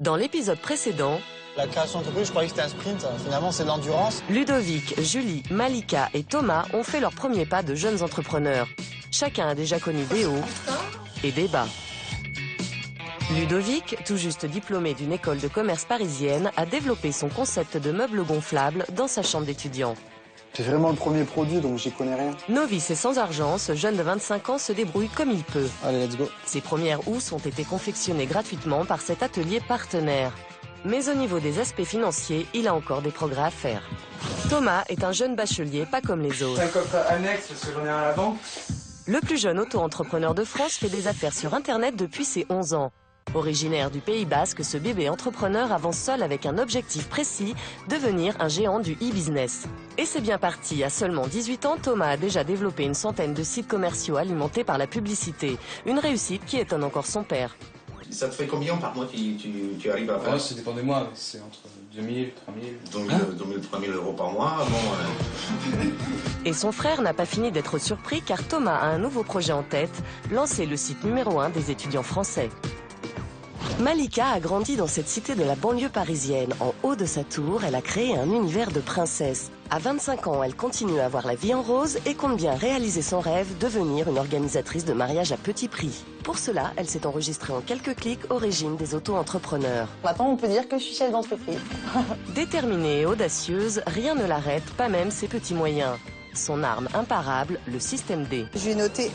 Dans l'épisode précédent, la création d'entreprise, je croyais que c'était un sprint. Finalement, c'est de l'endurance. Ludovic, Julie, Malika et Thomas ont fait leurs premiers pas de jeunes entrepreneurs. Chacun a déjà connu des hauts et des bas. Ludovic, tout juste diplômé d'une école de commerce parisienne, a développé son concept de meubles gonflables dans sa chambre d'étudiant. C'est vraiment le premier produit, donc j'y connais rien. Novice et sans argent, ce jeune de 25 ans se débrouille comme il peut. Allez, let's go. Ses premières housses ont été confectionnées gratuitement par cet atelier partenaire. Mais au niveau des aspects financiers, il a encore des progrès à faire. Thomas est un jeune bachelier, pas comme les autres. C'est un coffre annexe parce que j'en ai un à la banque. Le plus jeune auto-entrepreneur de France fait des affaires sur Internet depuis ses 11 ans. Originaire du Pays Basque, ce bébé entrepreneur avance seul avec un objectif précis, devenir un géant du e-business. Et c'est bien parti. À seulement 18 ans, Thomas a déjà développé une centaine de sites commerciaux alimentés par la publicité. Une réussite qui étonne encore son père. Ça te fait combien par mois tu arrives à faire? Ouais, ça dépend des mois, c'est entre 2000, 3000. 2000, 3000 euros par mois, bon... Et son frère n'a pas fini d'être surpris car Thomas a un nouveau projet en tête, lancer le site numéro 1 des étudiants français. Malika a grandi dans cette cité de la banlieue parisienne. En haut de sa tour, elle a créé un univers de princesse. À 25 ans, elle continue à voir la vie en rose et compte bien réaliser son rêve, devenir une organisatrice de mariage à petit prix. Pour cela, elle s'est enregistrée en quelques clics au régime des auto-entrepreneurs. Maintenant, on peut dire que je suis chef d'entreprise. Déterminée et audacieuse, rien ne l'arrête, pas même ses petits moyens. Son arme imparable, le système D. Je vais noter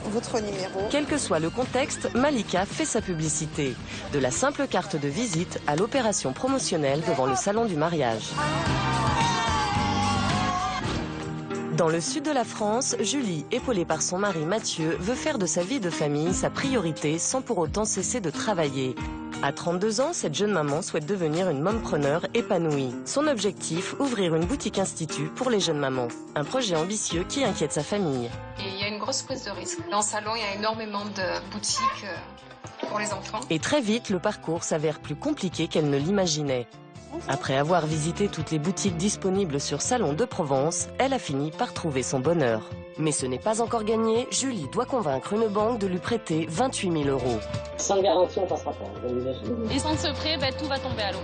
votre numéro. Quel que soit le contexte, Malika fait sa publicité. De la simple carte de visite à l'opération promotionnelle devant le salon du mariage. Dans le sud de la France, Julie, épaulée par son mari Mathieu, veut faire de sa vie de famille sa priorité sans pour autant cesser de travailler. À 32 ans, cette jeune maman souhaite devenir une mompreneur épanouie. Son objectif, ouvrir une boutique institut pour les jeunes mamans. Un projet ambitieux qui inquiète sa famille. Et il y a une grosse prise de risque. Dans le salon, il y a énormément de boutiques pour les enfants. Et très vite, le parcours s'avère plus compliqué qu'elle ne l'imaginait. Après avoir visité toutes les boutiques disponibles sur Salon de Provence, elle a fini par trouver son bonheur. Mais ce n'est pas encore gagné, Julie doit convaincre une banque de lui prêter 28 000 €. Sans garantie, on passera pas. Et sans ce prêt, tout va tomber à l'eau.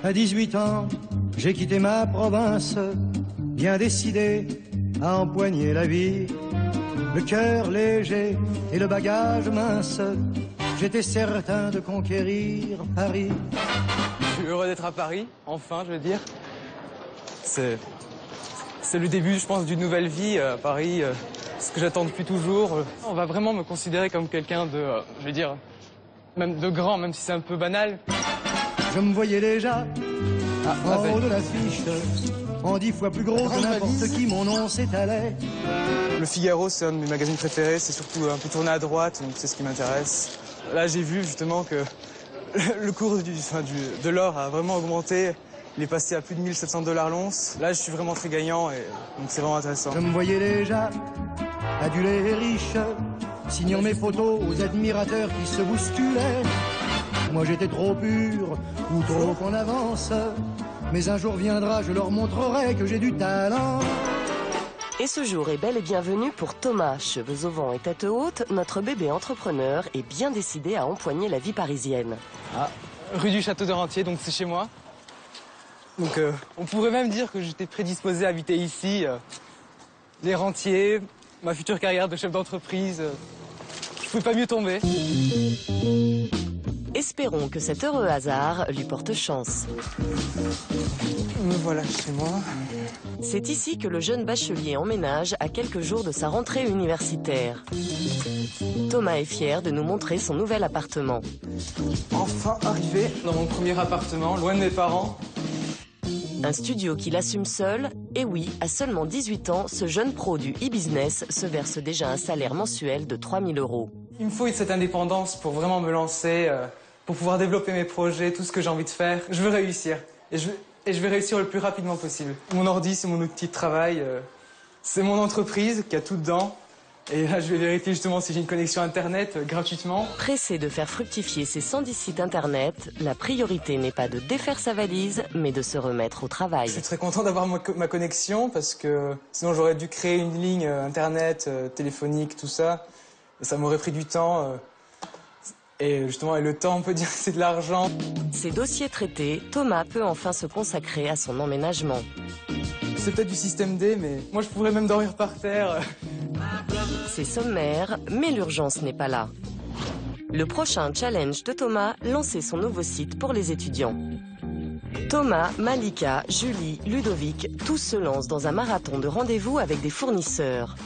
À 18 ans, j'ai quitté ma province, bien décidé à empoigner la vie. Le cœur léger et le bagage mince, j'étais certain de conquérir Paris. Je suis heureux d'être à Paris, enfin, je veux dire. C'est le début, je pense, d'une nouvelle vie à Paris, ce que j'attends depuis toujours. On va vraiment me considérer comme quelqu'un de, je veux dire, même de grand, même si c'est un peu banal. Je me voyais déjà en haut de l'affiche, en 10 fois plus gros que n'importe qui, mon nom s'étalait. Le Figaro, c'est un de mes magazines préférés, c'est surtout un peu tourné à droite, donc c'est ce qui m'intéresse. Là, j'ai vu justement que le cours de l'or a vraiment augmenté. Il est passé à plus de 1 700 $ l'once. Là, je suis vraiment très gagnant et donc c'est vraiment intéressant. Je me voyais déjà adulé et riche, signant mes photos aux admirateurs qui se bousculaient. Moi, j'étais trop pur ou trop en avance. Mais un jour viendra, je leur montrerai que j'ai du talent. Et ce jour est bel et bien venu pour Thomas. Cheveux au vent et tête haute, notre bébé entrepreneur est bien décidé à empoigner la vie parisienne. Ah, rue du Château de Rentier, donc c'est chez moi. Donc on pourrait même dire que j'étais prédisposé à habiter ici. Les rentiers, ma future carrière de chef d'entreprise, je pouvais pas mieux tomber. Espérons que cet heureux hasard lui porte chance. Me voilà chez moi. C'est ici que le jeune bachelier emménage à quelques jours de sa rentrée universitaire. Thomas est fier de nous montrer son nouvel appartement. Enfin arrivé dans mon premier appartement, loin de mes parents. Un studio qu'il assume seul, et oui, à seulement 18 ans, ce jeune pro du e-business se verse déjà un salaire mensuel de 3 000 €. Il me faut cette indépendance pour vraiment me lancer, pour pouvoir développer mes projets, tout ce que j'ai envie de faire. Je veux réussir, et je vais réussir le plus rapidement possible. Mon ordi, c'est mon outil de travail, c'est mon entreprise qui a tout dedans. Et là, je vais vérifier justement si j'ai une connexion Internet gratuitement. Pressé de faire fructifier ses 110 sites Internet, la priorité n'est pas de défaire sa valise, mais de se remettre au travail. Je suis très content d'avoir ma connexion parce que sinon j'aurais dû créer une ligne Internet, téléphonique, tout ça. Ça m'aurait pris du temps. Et justement, le temps, on peut dire que c'est de l'argent. Ses dossiers traités, Thomas peut enfin se consacrer à son emménagement. C'est peut-être du système D, mais moi je pourrais même dormir par terre. C'est sommaire, mais l'urgence n'est pas là. Le prochain challenge de Thomas, lancer son nouveau site pour les étudiants. Thomas, Malika, Julie, Ludovic, tous se lancent dans un marathon de rendez-vous avec des fournisseurs.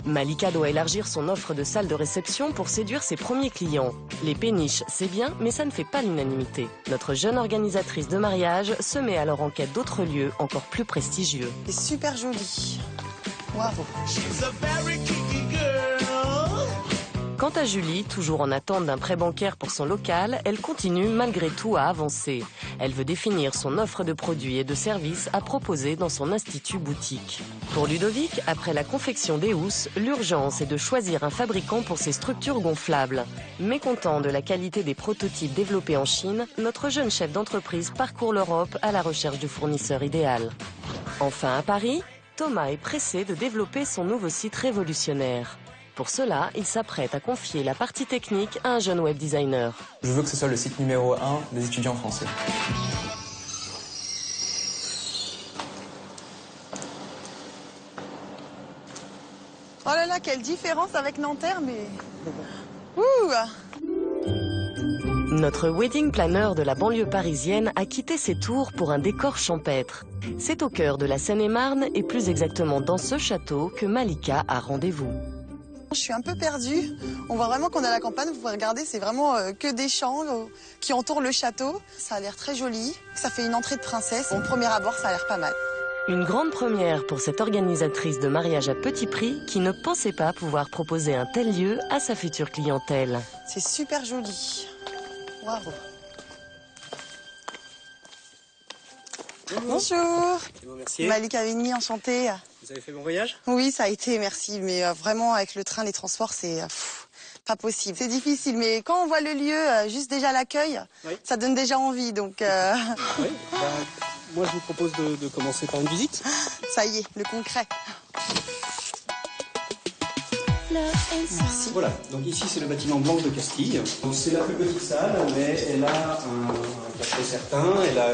Malika doit élargir son offre de salle de réception pour séduire ses premiers clients. Les péniches, c'est bien, mais ça ne fait pas l'unanimité. Notre jeune organisatrice de mariage se met alors en quête d'autres lieux encore plus prestigieux. C'est super joli. Bravo. Quant à Julie, toujours en attente d'un prêt bancaire pour son local, elle continue malgré tout à avancer. Elle veut définir son offre de produits et de services à proposer dans son institut boutique. Pour Ludovic, après la confection des housses, l'urgence est de choisir un fabricant pour ses structures gonflables. Mécontent de la qualité des prototypes développés en Chine, notre jeune chef d'entreprise parcourt l'Europe à la recherche du fournisseur idéal. Enfin à Paris, Thomas est pressé de développer son nouveau site révolutionnaire. Pour cela, il s'apprête à confier la partie technique à un jeune web designer. Je veux que ce soit le site numéro 1 des étudiants français. Oh là là, quelle différence avec Nanterre, mais... Ouh. Notre wedding planner de la banlieue parisienne a quitté ses tours pour un décor champêtre. C'est au cœur de la Seine-et-Marne et plus exactement dans ce château que Malika a rendez-vous. Je suis un peu perdue. On voit vraiment qu'on est à la campagne. Vous pouvez regarder, c'est vraiment que des champs qui entourent le château. Ça a l'air très joli. Ça fait une entrée de princesse. Au premier abord, ça a l'air pas mal. Une grande première pour cette organisatrice de mariage à petit prix qui ne pensait pas pouvoir proposer un tel lieu à sa future clientèle. C'est super joli. Bravo. Bonjour. Merci. Malika Vigny, enchantée. Vous avez fait bon voyage? Oui, ça a été, merci. Mais vraiment, avec le train, les transports, c'est pas possible. C'est difficile, mais quand on voit le lieu, juste déjà l'accueil, oui, ça donne déjà envie. Donc, oui, moi, je vous propose de commencer par une visite. Ça y est, le concret. Merci. Voilà, donc ici, c'est le bâtiment Blanc de Castille. C'est la plus petite salle, mais elle a un cachet certain, elle a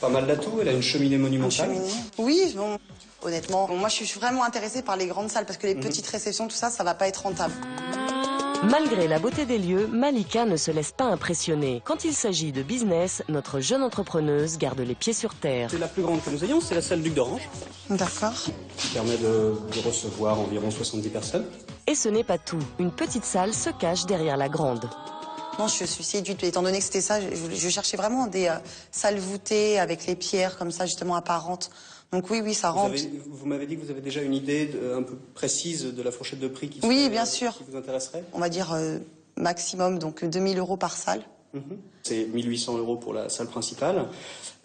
pas mal d'atouts, elle a une cheminée monumentale. Oui, bon... Honnêtement, moi je suis vraiment intéressée par les grandes salles parce que les petites réceptions, tout ça, ça va pas être rentable. Malgré la beauté des lieux, Malika ne se laisse pas impressionner. Quand il s'agit de business, notre jeune entrepreneuse garde les pieds sur terre. C'est la plus grande que nous ayons, c'est la salle Duc d'Orange. D'accord. Qui permet de recevoir environ 70 personnes. Et ce n'est pas tout. Une petite salle se cache derrière la grande. Non, je suis séduite. Étant donné que c'était ça, je cherchais vraiment des salles voûtées avec les pierres comme ça, justement apparentes. Donc oui, ça rentre. Vous m'avez dit que vous avez déjà une idée un peu précise de la fourchette de prix qui bien sûr, qui vous intéresserait? On va dire maximum, donc 2000 € par salle. C'est 1800 € pour la salle principale.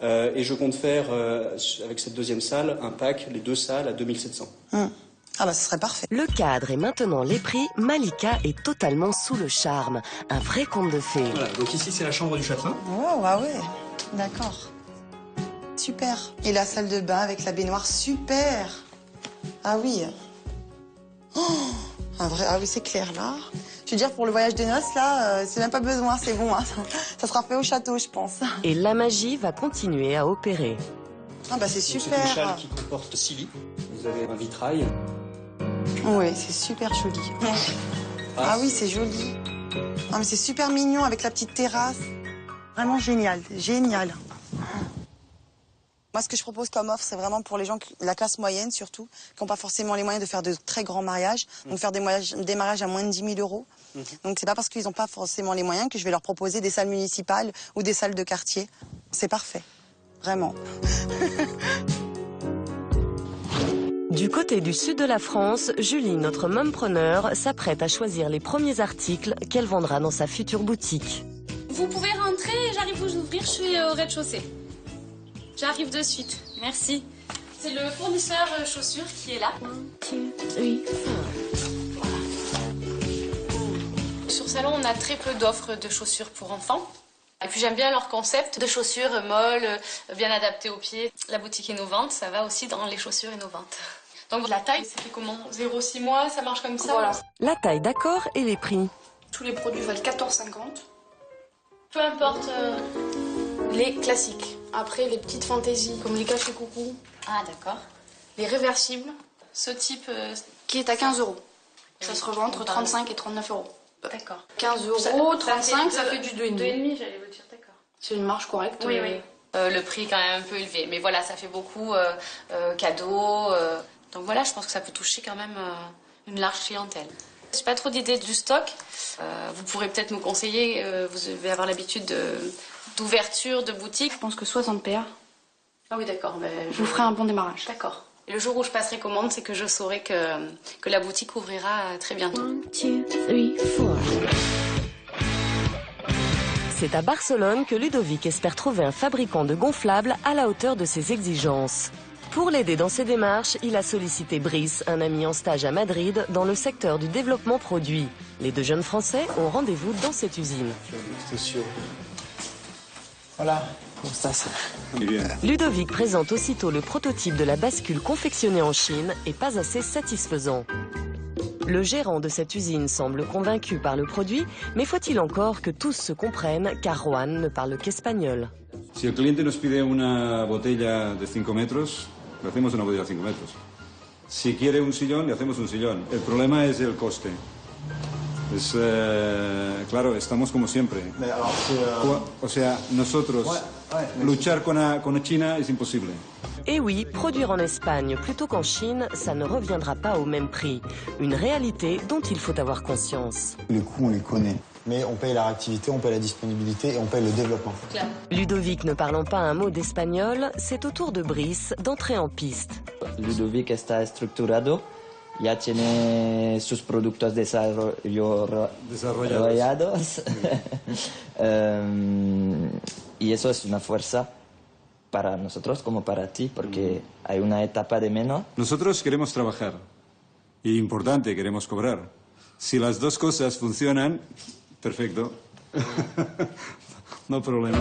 Et je compte faire, avec cette deuxième salle, un pack, les deux salles à 2700. Ah bah ce serait parfait. Le cadre et maintenant les prix, Malika est totalement sous le charme. Un vrai conte de fées. Voilà, donc ici c'est la chambre du châtelain. Oh, ah ouais, d'accord. Super. Et la salle de bain avec la baignoire, super. Ah oui. Oh, un vrai, ah oui, c'est clair là. Je veux dire, pour le voyage de noces, là, c'est même pas besoin, c'est bon. Hein. Ça sera fait au château, je pense. Et la magie va continuer à opérer. Ah bah c'est super. C'est une châle qui comporte 6 lits. Vous avez un vitrail. Oui, c'est super joli. Ah oui, c'est joli. Ah mais c'est super mignon avec la petite terrasse. Vraiment génial, génial. Moi, ce que je propose comme offre, c'est vraiment pour les gens, la classe moyenne surtout, qui n'ont pas forcément les moyens de faire de très grands mariages, donc faire des mariages à moins de 10 000 €. Donc c'est pas parce qu'ils n'ont pas forcément les moyens que je vais leur proposer des salles municipales ou des salles de quartier. C'est parfait, vraiment. Du côté du sud de la France, Julie, notre mompreneur, s'apprête à choisir les premiers articles qu'elle vendra dans sa future boutique. Vous pouvez rentrer, j'arrive vous ouvrir, je suis au rez-de-chaussée. J'arrive de suite, merci. C'est le fournisseur chaussures qui est là. 1, 2, 3, 4. Sur Salon, on a très peu d'offres de chaussures pour enfants. Et puis j'aime bien leur concept de chaussures molles, bien adaptées aux pieds. La boutique innovante, ça va aussi dans les chaussures innovantes. Donc la taille, ça fait comment? 0,6 mois, ça marche comme ça? Voilà. La taille d'accord et les prix. Tous les produits valent 14,50. Peu importe. Les classiques. Après, les petites fantaisies, comme les cachets coucou. Ah, d'accord. Les réversibles, Ce type... qui est à 15 €. Ça se revend entre on parle. 35 et 39 €. D'accord. 15 €, 35, ça fait du 2,5. 2,5, j'allais vous dire, d'accord. C'est une marge correcte. Oui, oui. Le prix est quand même un peu élevé. Mais voilà, ça fait beaucoup cadeaux. Donc voilà, je pense que ça peut toucher quand même une large clientèle. Je n'ai pas trop d'idées du stock. Vous pourrez peut-être me conseiller. Vous devez avoir l'habitude d'ouverture de boutique. Je pense que 60 paires. Ah oui, d'accord. Je vous ferai un bon démarrage. D'accord. Et le jour où je passerai commande, c'est que je saurai que la boutique ouvrira très bientôt. 1, 2, 3, 4. C'est à Barcelone que Ludovic espère trouver un fabricant de gonflables à la hauteur de ses exigences. Pour l'aider dans ses démarches, il a sollicité Brice, un ami en stage à Madrid, dans le secteur du développement produit. Les deux jeunes Français ont rendez-vous dans cette usine. C'est sûr. Voilà. Comme ça. Ludovic présente aussitôt le prototype de la bascule confectionnée en Chine et pas assez satisfaisant. Le gérant de cette usine semble convaincu par le produit, mais faut-il encore que tous se comprennent car Juan ne parle qu'espagnol. Si el cliente nos pide una botella de 5 metros, le hacemos una botella de 5 metros. Si quiere un sillón, le hacemos un sillón. El problema es el coste. Es, claro, estamos como siempre. O sea, nosotros luchar con China es imposible. Et oui, produire en Espagne plutôt qu'en Chine, ça ne reviendra pas au même prix. Une réalité dont il faut avoir conscience. Les coûts, on les connaît. Mais on paye la réactivité, on paye la disponibilité et on paye le développement. Ludovic ne parlant pas un mot d'espagnol, c'est au tour de Brice d'entrer en piste. Ludovic está estructurado, ya tiene sus productos desarrollados. Y eso es una fuerza para nosotros como para ti, porque hay una etapa de menos. Nosotros queremos trabajar y importante, queremos cobrar. Si las dos cosas funcionan, perfecto. No problema.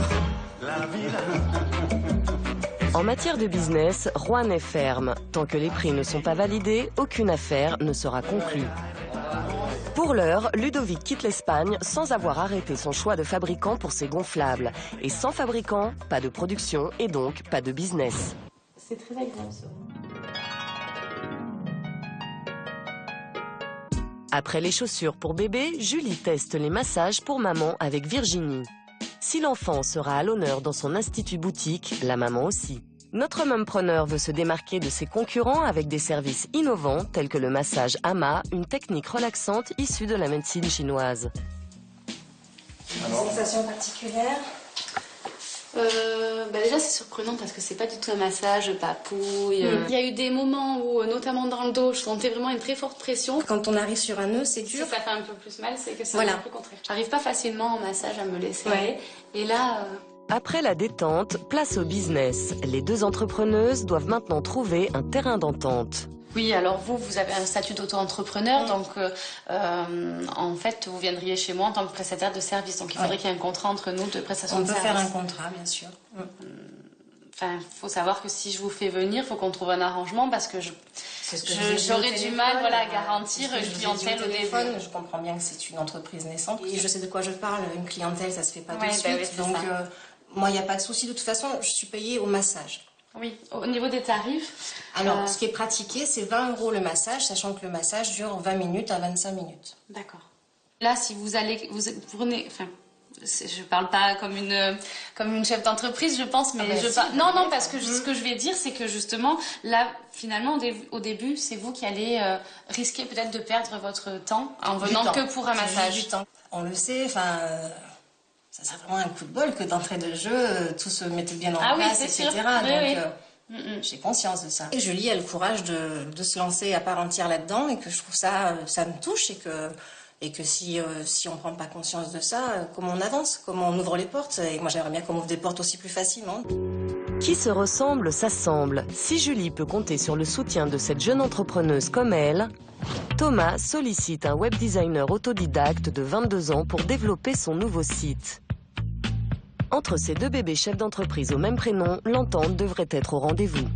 En matière de business, Juan est ferme. Tant que les prix ne sont pas validés, aucune affaire ne sera conclue. Pour l'heure, Ludovic quitte l'Espagne sans avoir arrêté son choix de fabricant pour ses gonflables. Et sans fabricant, pas de production et donc pas de business. C'est très agréable ça. Après les chaussures pour bébé, Julie teste les massages pour maman avec Virginie. Si l'enfant sera à l'honneur dans son institut boutique, la maman aussi. Notre mumpreneur veut se démarquer de ses concurrents avec des services innovants tels que le massage Ama, une technique relaxante issue de la médecine chinoise. Sensation particulière? Déjà c'est surprenant parce que c'est pas du tout un massage papouille. Il y a eu des moments où, notamment dans le dos, je sentais vraiment une très forte pression. Quand on arrive sur un nœud, c'est dur. Si ça fait un peu plus mal, c'est que c'est Voilà. un peu contraire. J'arrive pas facilement en massage à me laisser aller. Et là... Après la détente, place au business. Les deux entrepreneuses doivent maintenant trouver un terrain d'entente. Oui, alors vous avez un statut d'auto-entrepreneur, donc en fait, vous viendriez chez moi en tant que prestataire de service. Donc il faudrait qu'il y ait un contrat entre nous de prestation de service. On peut faire un contrat, bien sûr. Enfin, il faut savoir que si je vous fais venir, il faut qu'on trouve un arrangement parce que j'aurais du mal à garantir une clientèle au début. Je comprends bien que c'est une entreprise naissante et je sais de quoi je parle. Une clientèle, ça se fait pas de suite. Oui, donc moi, il n'y a pas de souci. De toute façon, je suis payée au massage. Oui, au niveau des tarifs. Alors, ce qui est pratiqué, c'est 20 € le massage, sachant que le massage dure 20 minutes à 25 minutes. D'accord. Là, si vous prenez, enfin, je parle pas comme une chef d'entreprise, je pense, mais non, parce que ce que je vais dire, c'est que justement, là, finalement, au début, c'est vous qui allez risquer peut-être de perdre votre temps en venant que pour un massage. Du temps. On le sait, enfin. Ça serait vraiment un coup de bol que d'entrée de jeu, tout se mette bien en place, etc. Donc, j'ai conscience de ça. Et Julie a le courage de se lancer à part entière là-dedans et que je trouve ça me touche et que si on ne prend pas conscience de ça, comment on avance, comment on ouvre les portes. Et moi, j'aimerais bien qu'on ouvre des portes aussi plus facilement. Qui se ressemble, s'assemble. Si Julie peut compter sur le soutien de cette jeune entrepreneuse comme elle, Thomas sollicite un web designer autodidacte de 22 ans pour développer son nouveau site. Entre ces deux bébés chefs d'entreprise au même prénom, l'entente devrait être au rendez-vous.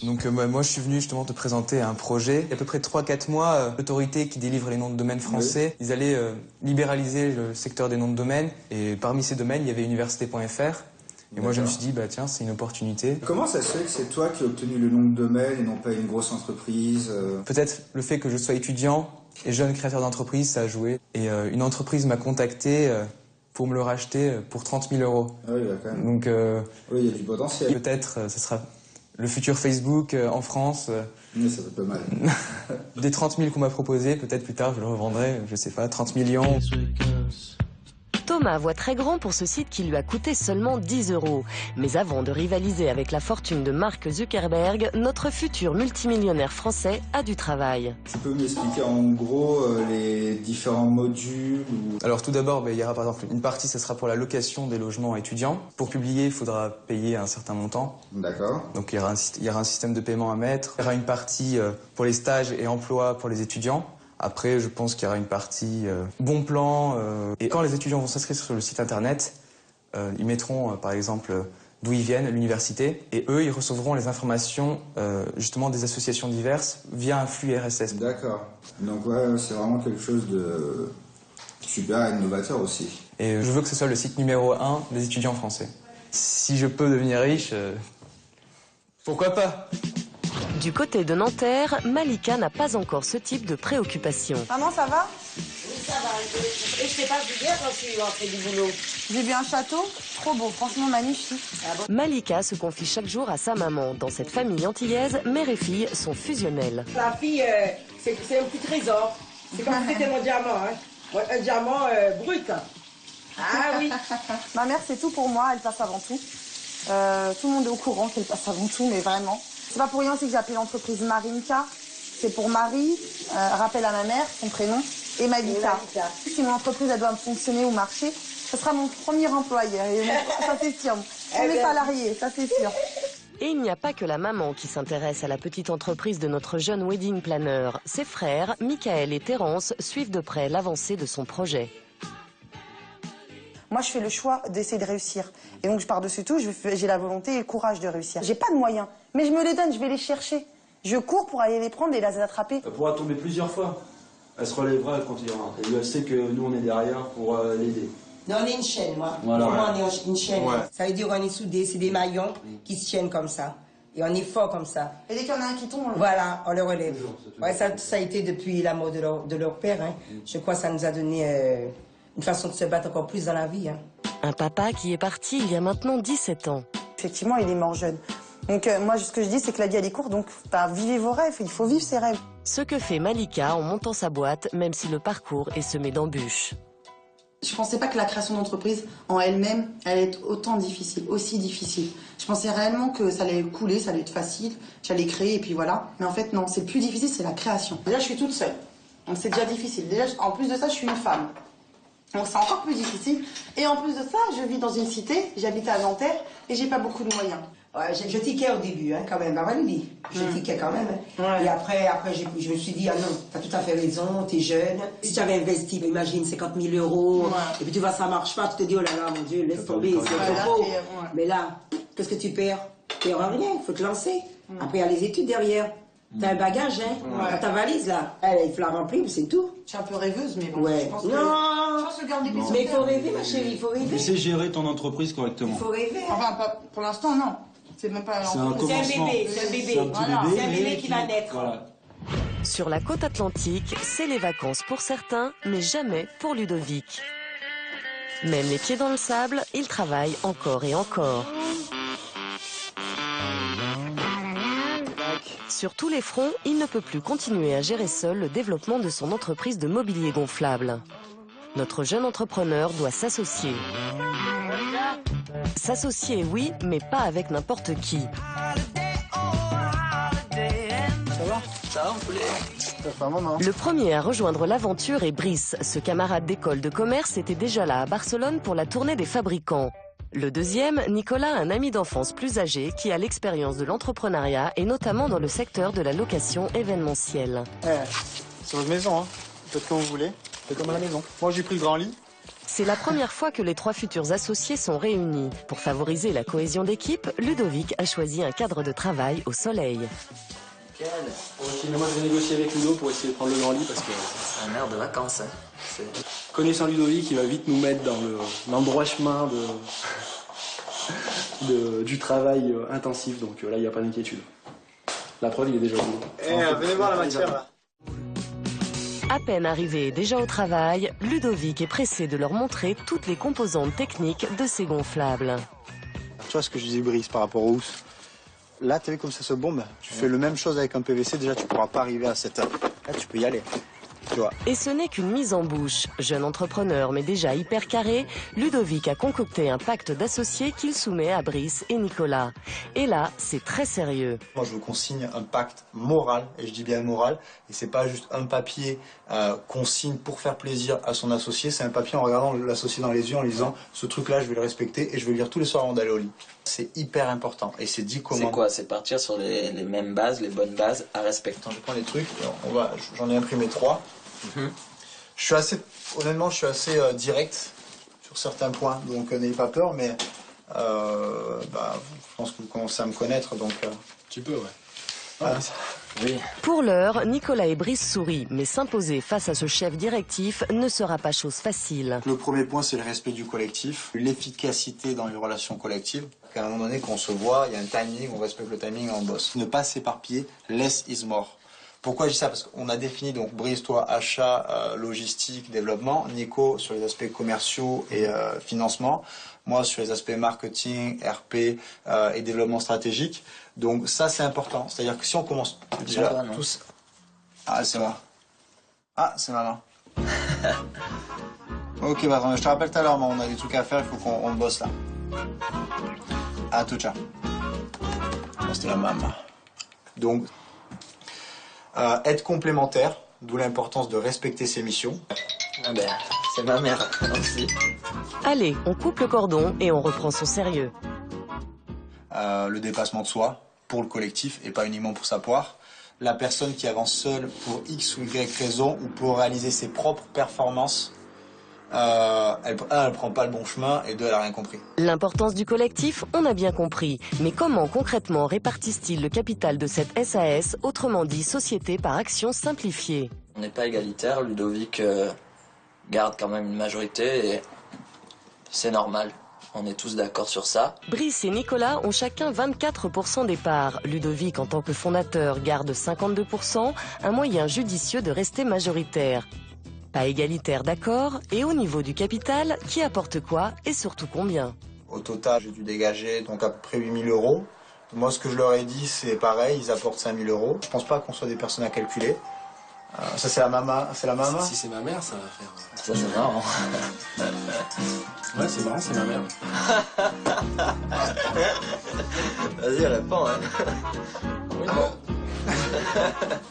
Donc moi je suis venu justement te présenter un projet. Il y a à peu près 3-4 mois, l'autorité qui délivre les noms de domaine français, ils allaient libéraliser le secteur des noms de domaine. Et parmi ces domaines, il y avait université.fr. Et moi je me suis dit, bah tiens, c'est une opportunité. Comment ça se fait que c'est toi qui as obtenu le nom de domaine et non pas une grosse entreprise Peut-être le fait que je sois étudiant et jeune créateur d'entreprise, ça a joué. Et une entreprise m'a contacté pour me le racheter pour 30 000 €. Ah oui, bah quand même. Donc, oui, il y a du potentiel. Peut-être ce sera le futur Facebook en France. Mais ça fait pas mal. Des 30 000 qu'on m'a proposé, peut-être plus tard je le revendrai, je sais pas, 30 millions. Thomas voit très grand pour ce site qui lui a coûté seulement 10 €. Mais avant de rivaliser avec la fortune de Mark Zuckerberg, notre futur multimillionnaire français a du travail. Tu peux m'expliquer en gros les différents modules Alors tout d'abord, il y aura par exemple une partie, ce sera pour la location des logements étudiants. Pour publier, il faudra payer un certain montant. D'accord. Donc il y aura un système de paiement à mettre. Il y aura une partie pour les stages et emplois pour les étudiants. Après, je pense qu'il y aura une partie bon plan. Et quand les étudiants vont s'inscrire sur le site internet, ils mettront par exemple d'où ils viennent, l'université, et eux, ils recevront les informations justement des associations diverses via un flux RSS. D'accord. Donc ouais, c'est vraiment quelque chose de super innovateur aussi. Et je veux que ce soit le site numéro 1 des étudiants français. Si je peux devenir riche, pourquoi pas ? Du côté de Nanterre, Malika n'a pas encore ce type de préoccupation. Maman, ça va? Oui, ça va. Et je t'ai pas vu hier quand je suis rentrée du boulot. J'ai vu un château, trop beau, franchement magnifique. Malika se confie chaque jour à sa maman. Dans cette famille antillaise, mère et fille sont fusionnelles. La fille, c'est un petit trésor. C'est comme si c'était mon diamant, hein. Un diamant brut. Ah oui. Ma mère, c'est tout pour moi, elle passe avant tout. Tout le monde est au courant qu'elle passe avant tout, mais vraiment. C'est pas pour rien aussi que j'ai appelé l'entreprise Marinka. C'est pour Marie, rappel à ma mère, son prénom, et Malika. Si mon entreprise elle doit fonctionner ou marcher, ce sera mon premier employeur. Et ça c'est sûr. Premier salarié, ça c'est sûr. Et il n'y a pas que la maman qui s'intéresse à la petite entreprise de notre jeune wedding planner. Ses frères, Michael et Terence, suivent de près l'avancée de son projet. Moi, je fais le choix d'essayer de réussir. Et donc, je par-dessus tout, j'ai la volonté et le courage de réussir. J'ai pas de moyens, mais je me les donne, je vais les chercher. Je cours pour aller les prendre et les attraper. Elle pourra tomber plusieurs fois. Elle se relèvera, elle continuera. Et elle sait que nous, on est derrière pour l'aider. Non, on est une chaîne, moi. Voilà. Pour moi, on est une chaîne. Ouais. Ça veut dire qu'on est soudés, c'est des maillons qui se tiennent comme ça. Et on est fort comme ça. Et dès qu'il y en a un qui tombe, voilà, on le relève. Ouais, ça a été depuis la mort de leur père. Hein. Je crois que ça nous a donné une façon de se battre encore plus dans la vie. Hein. Un papa qui est parti il y a maintenant 17 ans. Effectivement, il est mort jeune. Donc moi, ce que je dis, c'est que la vie, elle est courte. Donc, vivez vos rêves. Il faut vivre ses rêves. Ce que fait Malika en montant sa boîte, même si le parcours est semé d'embûches. Je pensais pas que la création d'entreprise, en elle-même, allait être autant difficile, aussi difficile. Je pensais réellement que ça allait couler, ça allait être facile, j'allais créer et puis voilà. Mais en fait, non, c'est le plus difficile, c'est la création. Déjà, je suis toute seule. Donc c'est déjà difficile. Déjà, en plus de ça, je suis une femme. Donc c'est encore plus difficile. Et en plus de ça, je vis dans une cité, j'habite à Nanterre et j'ai pas beaucoup de moyens. Ouais, je tiquais au début, hein, quand même, Valérie. Je tiquais quand même. Hein. Ouais. Et après je me suis dit, ah non, t'as tout à fait raison, t'es jeune. Si tu avais investi, imagine, 50 000 €, et puis tu vois, ça marche pas, tu te dis, oh là là, mon Dieu, laisse tomber, c'est trop. Mais là, qu'est-ce que tu perds? Tu perds rien, il faut te lancer. Après, il y a les études derrière. T'as un bagage, hein, ta valise, là. Il faut la remplir, c'est tout. Je suis un peu rêveuse, mais bon, ouais. Je pense que garder des mais il faut rêver, ma chérie, il faut rêver. Tu sais gérer ton entreprise correctement. Il faut rêver. Hein. Enfin, pour l'instant, non. C'est même pas c'est un bébé, c'est un bébé. Voilà. C'est un bébé qui va naître. Voilà. Sur la côte atlantique, c'est les vacances pour certains, mais jamais pour Ludovic. Même les pieds dans le sable, il travaille encore et encore. Sur tous les fronts, il ne peut plus continuer à gérer seul le développement de son entreprise de mobilier gonflable. Notre jeune entrepreneur doit s'associer. S'associer, oui, mais pas avec n'importe qui. Ça va, on peut les... Le premier à rejoindre l'aventure est Brice. Ce camarade d'école de commerce était déjà là à Barcelone pour la tournée des fabricants. Le deuxième, Nicolas, un ami d'enfance plus âgé qui a l'expérience de l'entrepreneuriat et notamment dans le secteur de la location événementielle. C'est votre maison, hein. Faites comme vous voulez, faites comme à la maison. Moi j'ai pris le grand lit. C'est la première fois que les trois futurs associés sont réunis. Pour favoriser la cohésion d'équipe, Ludovic a choisi un cadre de travail au soleil. Ok, mais moi je vais négocier avec Ludo pour essayer de prendre le grand lit parce que... C'est un air de vacances, hein. Connaissant Ludovic, il va vite nous mettre dans le droit chemin du travail intensif, donc là il n'y a pas d'inquiétude. La preuve, il est déjà au bout. Venez voir la matière là. À peine arrivé et déjà au travail, Ludovic est pressé de leur montrer toutes les composantes techniques de ces gonflables. Tu vois ce que je disais, Brice, par rapport aux housses. Là, tu as vu comme ça se bombe. Tu fais la même chose avec un PVC, déjà tu ne pourras pas arriver à cette... Là, tu peux y aller. Tu vois. Et ce n'est qu'une mise en bouche. Jeune entrepreneur mais déjà hyper carré, Ludovic a concocté un pacte d'associés qu'il soumet à Brice et Nicolas. Et là, c'est très sérieux. Moi, je veux qu'on signe un pacte moral, et je dis bien moral, et c'est pas juste un papier qu'on signe pour faire plaisir à son associé, c'est un papier en regardant l'associé dans les yeux, en lui disant ce truc-là, je vais le respecter et je vais le lire tous les soirs avant d'aller au lit. C'est hyper important, et c'est dit comment. C'est quoi? C'est partir sur les mêmes bases, les bonnes bases à respecter. Attends, je prends les trucs, j'en ai imprimé 3. Honnêtement, je suis assez direct sur certains points, donc n'ayez pas peur, mais je pense que vous commencez à me connaître, donc... Tu peux, ouais. Voilà. Oui. Pour l'heure, Nicolas et Brice sourient, mais s'imposer face à ce chef directif ne sera pas chose facile. Le premier point, c'est le respect du collectif, l'efficacité dans les relations collectives. À un moment donné, quand on se voit, il y a un timing, on respecte le timing et on bosse. Ne pas s'éparpiller, less is more. Pourquoi je dis ça? Parce qu'on a défini, donc Brice, toi, achat, logistique, développement, Nico sur les aspects commerciaux et financement, moi sur les aspects marketing, RP et développement stratégique. Donc ça, c'est important. C'est-à-dire que si on commence déjà tous... Ah, c'est moi. Ah, c'est maman. Ok, bah attends, je te rappelle tout à l'heure, on a des trucs à faire, il faut qu'on bosse là. À tout, ciao. C'était la maman. Donc... être complémentaire, d'où l'importance de respecter ses missions. Ah ben, c'est ma mère aussi. Allez, on coupe le cordon et on reprend son sérieux. Le dépassement de soi pour le collectif et pas uniquement pour sa poire. La personne qui avance seule pour X ou Y raison ou pour réaliser ses propres performances, elle prend pas le bon chemin et deux, elle a rien compris. L'importance du collectif, on a bien compris. Mais comment concrètement répartissent-ils le capital de cette SAS, autrement dit société par action simplifiée? On n'est pas égalitaire, Ludovic garde quand même une majorité et c'est normal. On est tous d'accord sur ça. Brice et Nicolas ont chacun 24% des parts. Ludovic, en tant que fondateur, garde 52%, un moyen judicieux de rester majoritaire. Pas égalitaire, d'accord, et au niveau du capital, qui apporte quoi et surtout combien? Au total, j'ai dû dégager donc à peu près 8 000 euros. Moi, ce que je leur ai dit, c'est pareil, ils apportent 5 000 euros. Je pense pas qu'on soit des personnes à calculer. Ça, c'est la maman. C'est la maman? Si c'est ma mère, ça va faire. Ça, c'est marrant. Ouais, c'est marrant, c'est ma mère. Vas-y, réponds, hein. Oui, bon.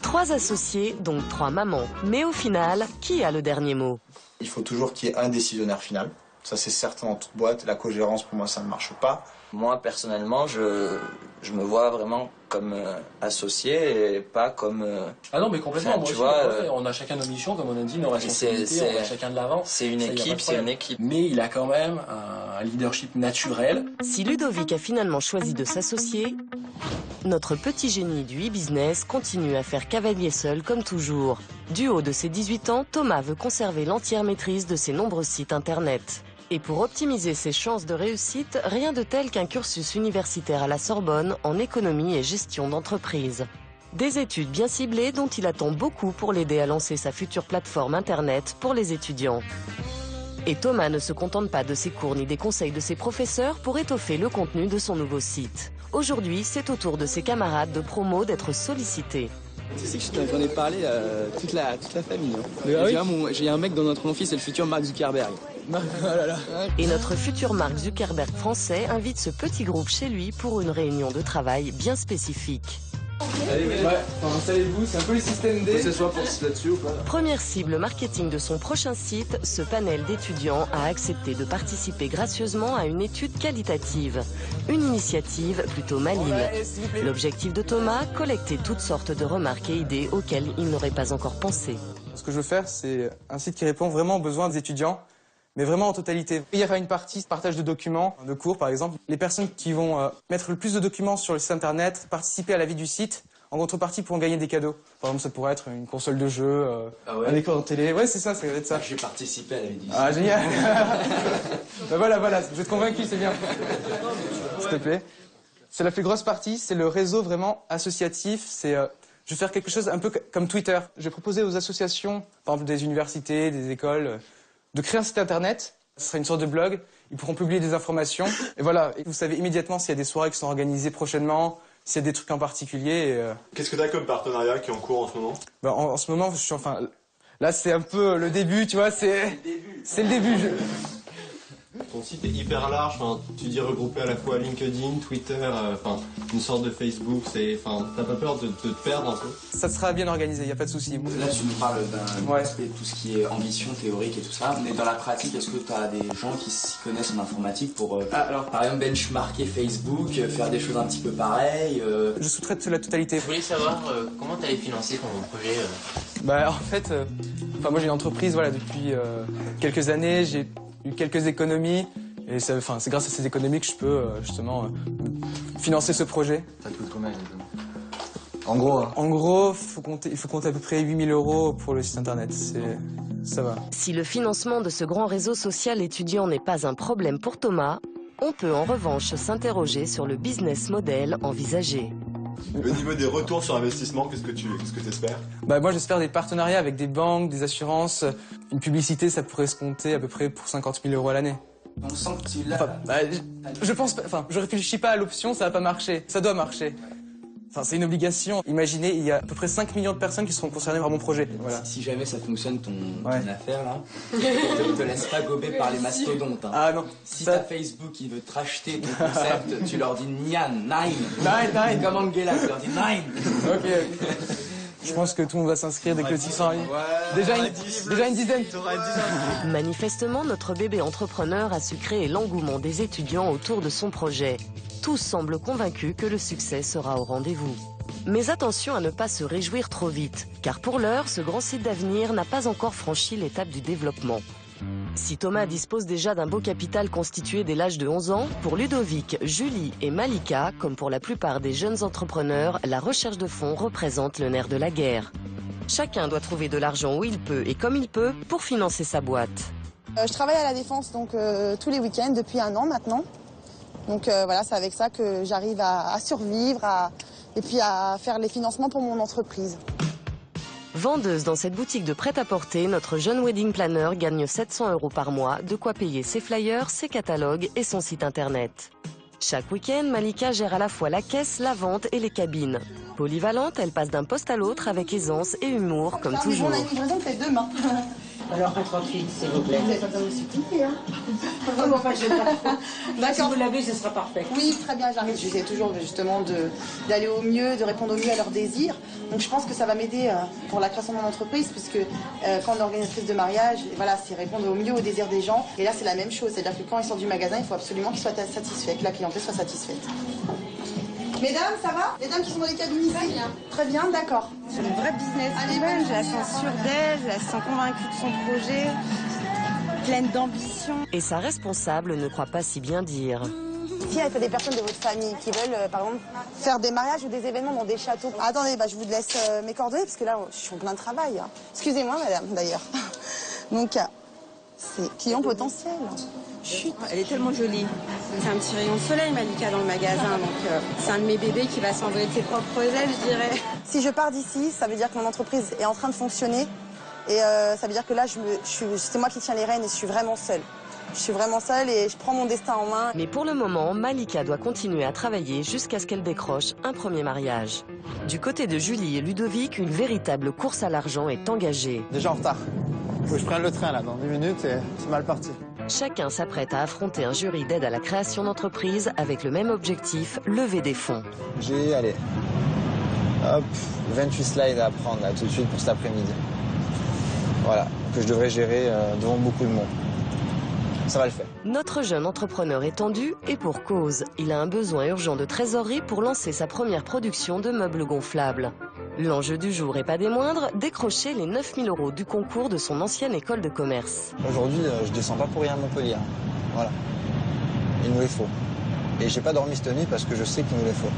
3 associés, donc 3 mamans. Mais au final, qui a le dernier mot? Il faut toujours qu'il y ait un décisionnaire final. Ça, c'est certain dans toute boîte. La cogérance, pour moi, ça ne marche pas. Moi, personnellement, je me vois vraiment comme associé et pas comme... Ah non, mais complètement. Enfin, moi tu aussi, vois, on a chacun nos missions, comme on a dit, nos responsabilités, on a chacun de l'avant. C'est une équipe, c'est une équipe. Mais il a quand même un leadership naturel. Si Ludovic a finalement choisi de s'associer, notre petit génie du e-business continue à faire cavalier seul comme toujours. Du haut de ses 18 ans, Thomas veut conserver l'entière maîtrise de ses nombreux sites internet. Et pour optimiser ses chances de réussite, rien de tel qu'un cursus universitaire à la Sorbonne en économie et gestion d'entreprise. Des études bien ciblées dont il attend beaucoup pour l'aider à lancer sa future plateforme internet pour les étudiants. Et Thomas ne se contente pas de ses cours ni des conseils de ses professeurs pour étoffer le contenu de son nouveau site. Aujourd'hui, c'est au tour de ses camarades de promo d'être sollicités. Tu sais que j'en ai parlé à toute la famille. Hein. J'ai un mec dans notre amphi, c'est le futur Mark Zuckerberg. Oh là là. Et notre futur Mark Zuckerberg français invite ce petit groupe chez lui pour une réunion de travail bien spécifique. Allez, installez-vous, c'est un peu le système D. Ce soit pour là-dessus ou pas? Première cible marketing de son prochain site, ce panel d'étudiants a accepté de participer gracieusement à une étude qualitative. Une initiative plutôt maligne. L'objectif de Thomas, collecter toutes sortes de remarques et idées auxquelles il n'aurait pas encore pensé. Ce que je veux faire, c'est un site qui répond vraiment aux besoins des étudiants, mais vraiment en totalité. Il y aura une partie partage de documents, de cours par exemple. Les personnes qui vont mettre le plus de documents sur le site internet, participer à la vie du site, en contrepartie pourront gagner des cadeaux. Par exemple, ça pourrait être une console de jeu, un écran de télé. Ouais, c'est ça, ça va être ça. J'ai participé à la vie du site. Ah, génial. Ben voilà, vous êtes convaincus, c'est bien. S'il te plaît. C'est la plus grosse partie, c'est le réseau vraiment associatif. C'est, je vais faire quelque chose un peu comme Twitter. Je vais proposer aux associations, par exemple des universités, des écoles, de créer un site internet. Ce sera une sorte de blog. Ils pourront publier des informations. Et voilà, et vous savez immédiatement s'il y a des soirées qui sont organisées prochainement, s'il y a des trucs en particulier. Qu'est-ce que tu as comme partenariat qui est en cours en ce moment? Ben, en ce moment, là c'est un peu le début, tu vois, c'est le début. Ton site est hyper large, tu dis regroupé à la fois LinkedIn, Twitter, une sorte de Facebook, t'as pas peur de te perdre un peu? Ça sera bien organisé, y a pas de souci. Là tu nous parles d'un aspect de tout ce qui est ambition théorique et tout ça, mais dans la pratique, est-ce que tu as des gens qui s'y connaissent en informatique pour, par exemple, benchmarker Facebook, faire des choses un petit peu pareilles Je sous-traite la totalité. Je voulais savoir comment tu allais financer ton projet Bah en fait, moi j'ai une entreprise depuis quelques années, j'ai eu quelques économies et c'est grâce à ces économies que je peux justement financer ce projet. Ça te coûte combien? En gros, hein. En gros, il faut compter à peu près 8 000 € pour le site internet. Ça va. Si le financement de ce grand réseau social étudiant n'est pas un problème pour Thomas, on peut en revanche s'interroger sur le business model envisagé. Au niveau des retours sur investissement, qu'est-ce que tu espères? Moi j'espère des partenariats avec des banques, des assurances. Une publicité, ça pourrait se compter à peu près pour 50 000 € l'année. On sent que tu l'as. Je pense pas, je réfléchis pas à l'option, ça va pas marcher. Ça doit marcher. C'est une obligation. Imaginez, il y a à peu près 5 millions de personnes qui seront concernées par mon projet. Voilà. Si jamais ça fonctionne ton affaire là, ne te laisse pas gober par les mastodontes. Hein. Ah non. Si t'as Facebook qui veut te racheter ton concept, tu leur dis nine. Comme Angela, tu leur dis nine. Ok. Je pense que tout le monde va s'inscrire dès que le site sera en ligne. Déjà une dizaine. Manifestement, notre bébé entrepreneur a su créer l'engouement des étudiants autour de son projet. Tous semblent convaincus que le succès sera au rendez-vous. Mais attention à ne pas se réjouir trop vite, car pour l'heure, ce grand site d'avenir n'a pas encore franchi l'étape du développement. Si Thomas dispose déjà d'un beau capital constitué dès l'âge de 11 ans, pour Ludovic, Julie et Malika, comme pour la plupart des jeunes entrepreneurs, la recherche de fonds représente le nerf de la guerre. Chacun doit trouver de l'argent où il peut et comme il peut pour financer sa boîte. Je travaille à la Défense tous les week-ends depuis 1 an maintenant. Donc voilà, c'est avec ça que j'arrive à survivre et puis à faire les financements pour mon entreprise. Vendeuse dans cette boutique de prêt-à-porter, notre jeune wedding planner gagne 700 € par mois, de quoi payer ses flyers, ses catalogues et son site internet. Chaque week-end, Malika gère à la fois la caisse, la vente et les cabines. Polyvalente, elle passe d'un poste à l'autre avec aisance et humour, comme toujours. Mon livraison fait demain. Alors, pas tranquille, s'il vous plaît. Vous n'avez pas besoin de suppliquer, hein? Enfin, je vais pas trop. D'accord. Si vous l'avez, ce sera parfait. Oui, très bien, j'arrive. J'essaie toujours justement d'aller au mieux, de répondre au mieux à leurs désirs. Donc je pense que ça va m'aider pour la création de mon entreprise, puisque quand on est organisatrice de mariage, voilà, c'est répondre au mieux aux désirs des gens. Et là, c'est la même chose. C'est-à-dire que quand ils sortent du magasin, il faut absolument qu'ils soient satisfaits, que la clientèle soit satisfaite. Mesdames, ça va? Les dames qui sont dans les cabines ici? Très bien, d'accord. C'est une vraie business woman, je la sens sûre d'elle, je la sens convaincue de son projet, pleine d'ambition. Et sa responsable ne croit pas si bien dire. Si il y a des personnes de votre famille qui veulent, par exemple, faire des mariages ou des événements dans des châteaux. Attendez, je vous laisse mes coordonnées, parce que là, je suis en plein travail. Hein. Excusez-moi, madame, d'ailleurs. Donc, c'est client potentiel. Chut. Elle est tellement jolie. C'est un petit rayon de soleil, Malika, dans le magasin. Donc, c'est un de mes bébés qui va s'envoler de ses propres ailes, je dirais. Si je pars d'ici, ça veut dire que mon entreprise est en train de fonctionner. Et ça veut dire que là, c'est moi qui tiens les rênes et je suis vraiment seule. Je suis vraiment seule et je prends mon destin en main. Mais pour le moment, Malika doit continuer à travailler jusqu'à ce qu'elle décroche un premier mariage. Du côté de Julie et Ludovic, une véritable course à l'argent est engagée. Déjà en retard. Faut que je prenne le train là, dans 10 minutes et c'est mal parti. Chacun s'apprête à affronter un jury d'aide à la création d'entreprise avec le même objectif, lever des fonds. Allez. Hop, 28 slides à apprendre là, tout de suite pour cet après-midi. Voilà, que je devrais gérer devant beaucoup de monde. Ça va le faire. Notre jeune entrepreneur est tendu et pour cause. Il a un besoin urgent de trésorerie pour lancer sa première production de meubles gonflables. L'enjeu du jour et pas des moindres, décrocher les 9 000 € du concours de son ancienne école de commerce. Aujourd'hui, je descends pas pour rien à Montpellier. Voilà. Il nous les faut. Et j'ai pas dormi cette nuit parce que je sais qu'il nous les faut.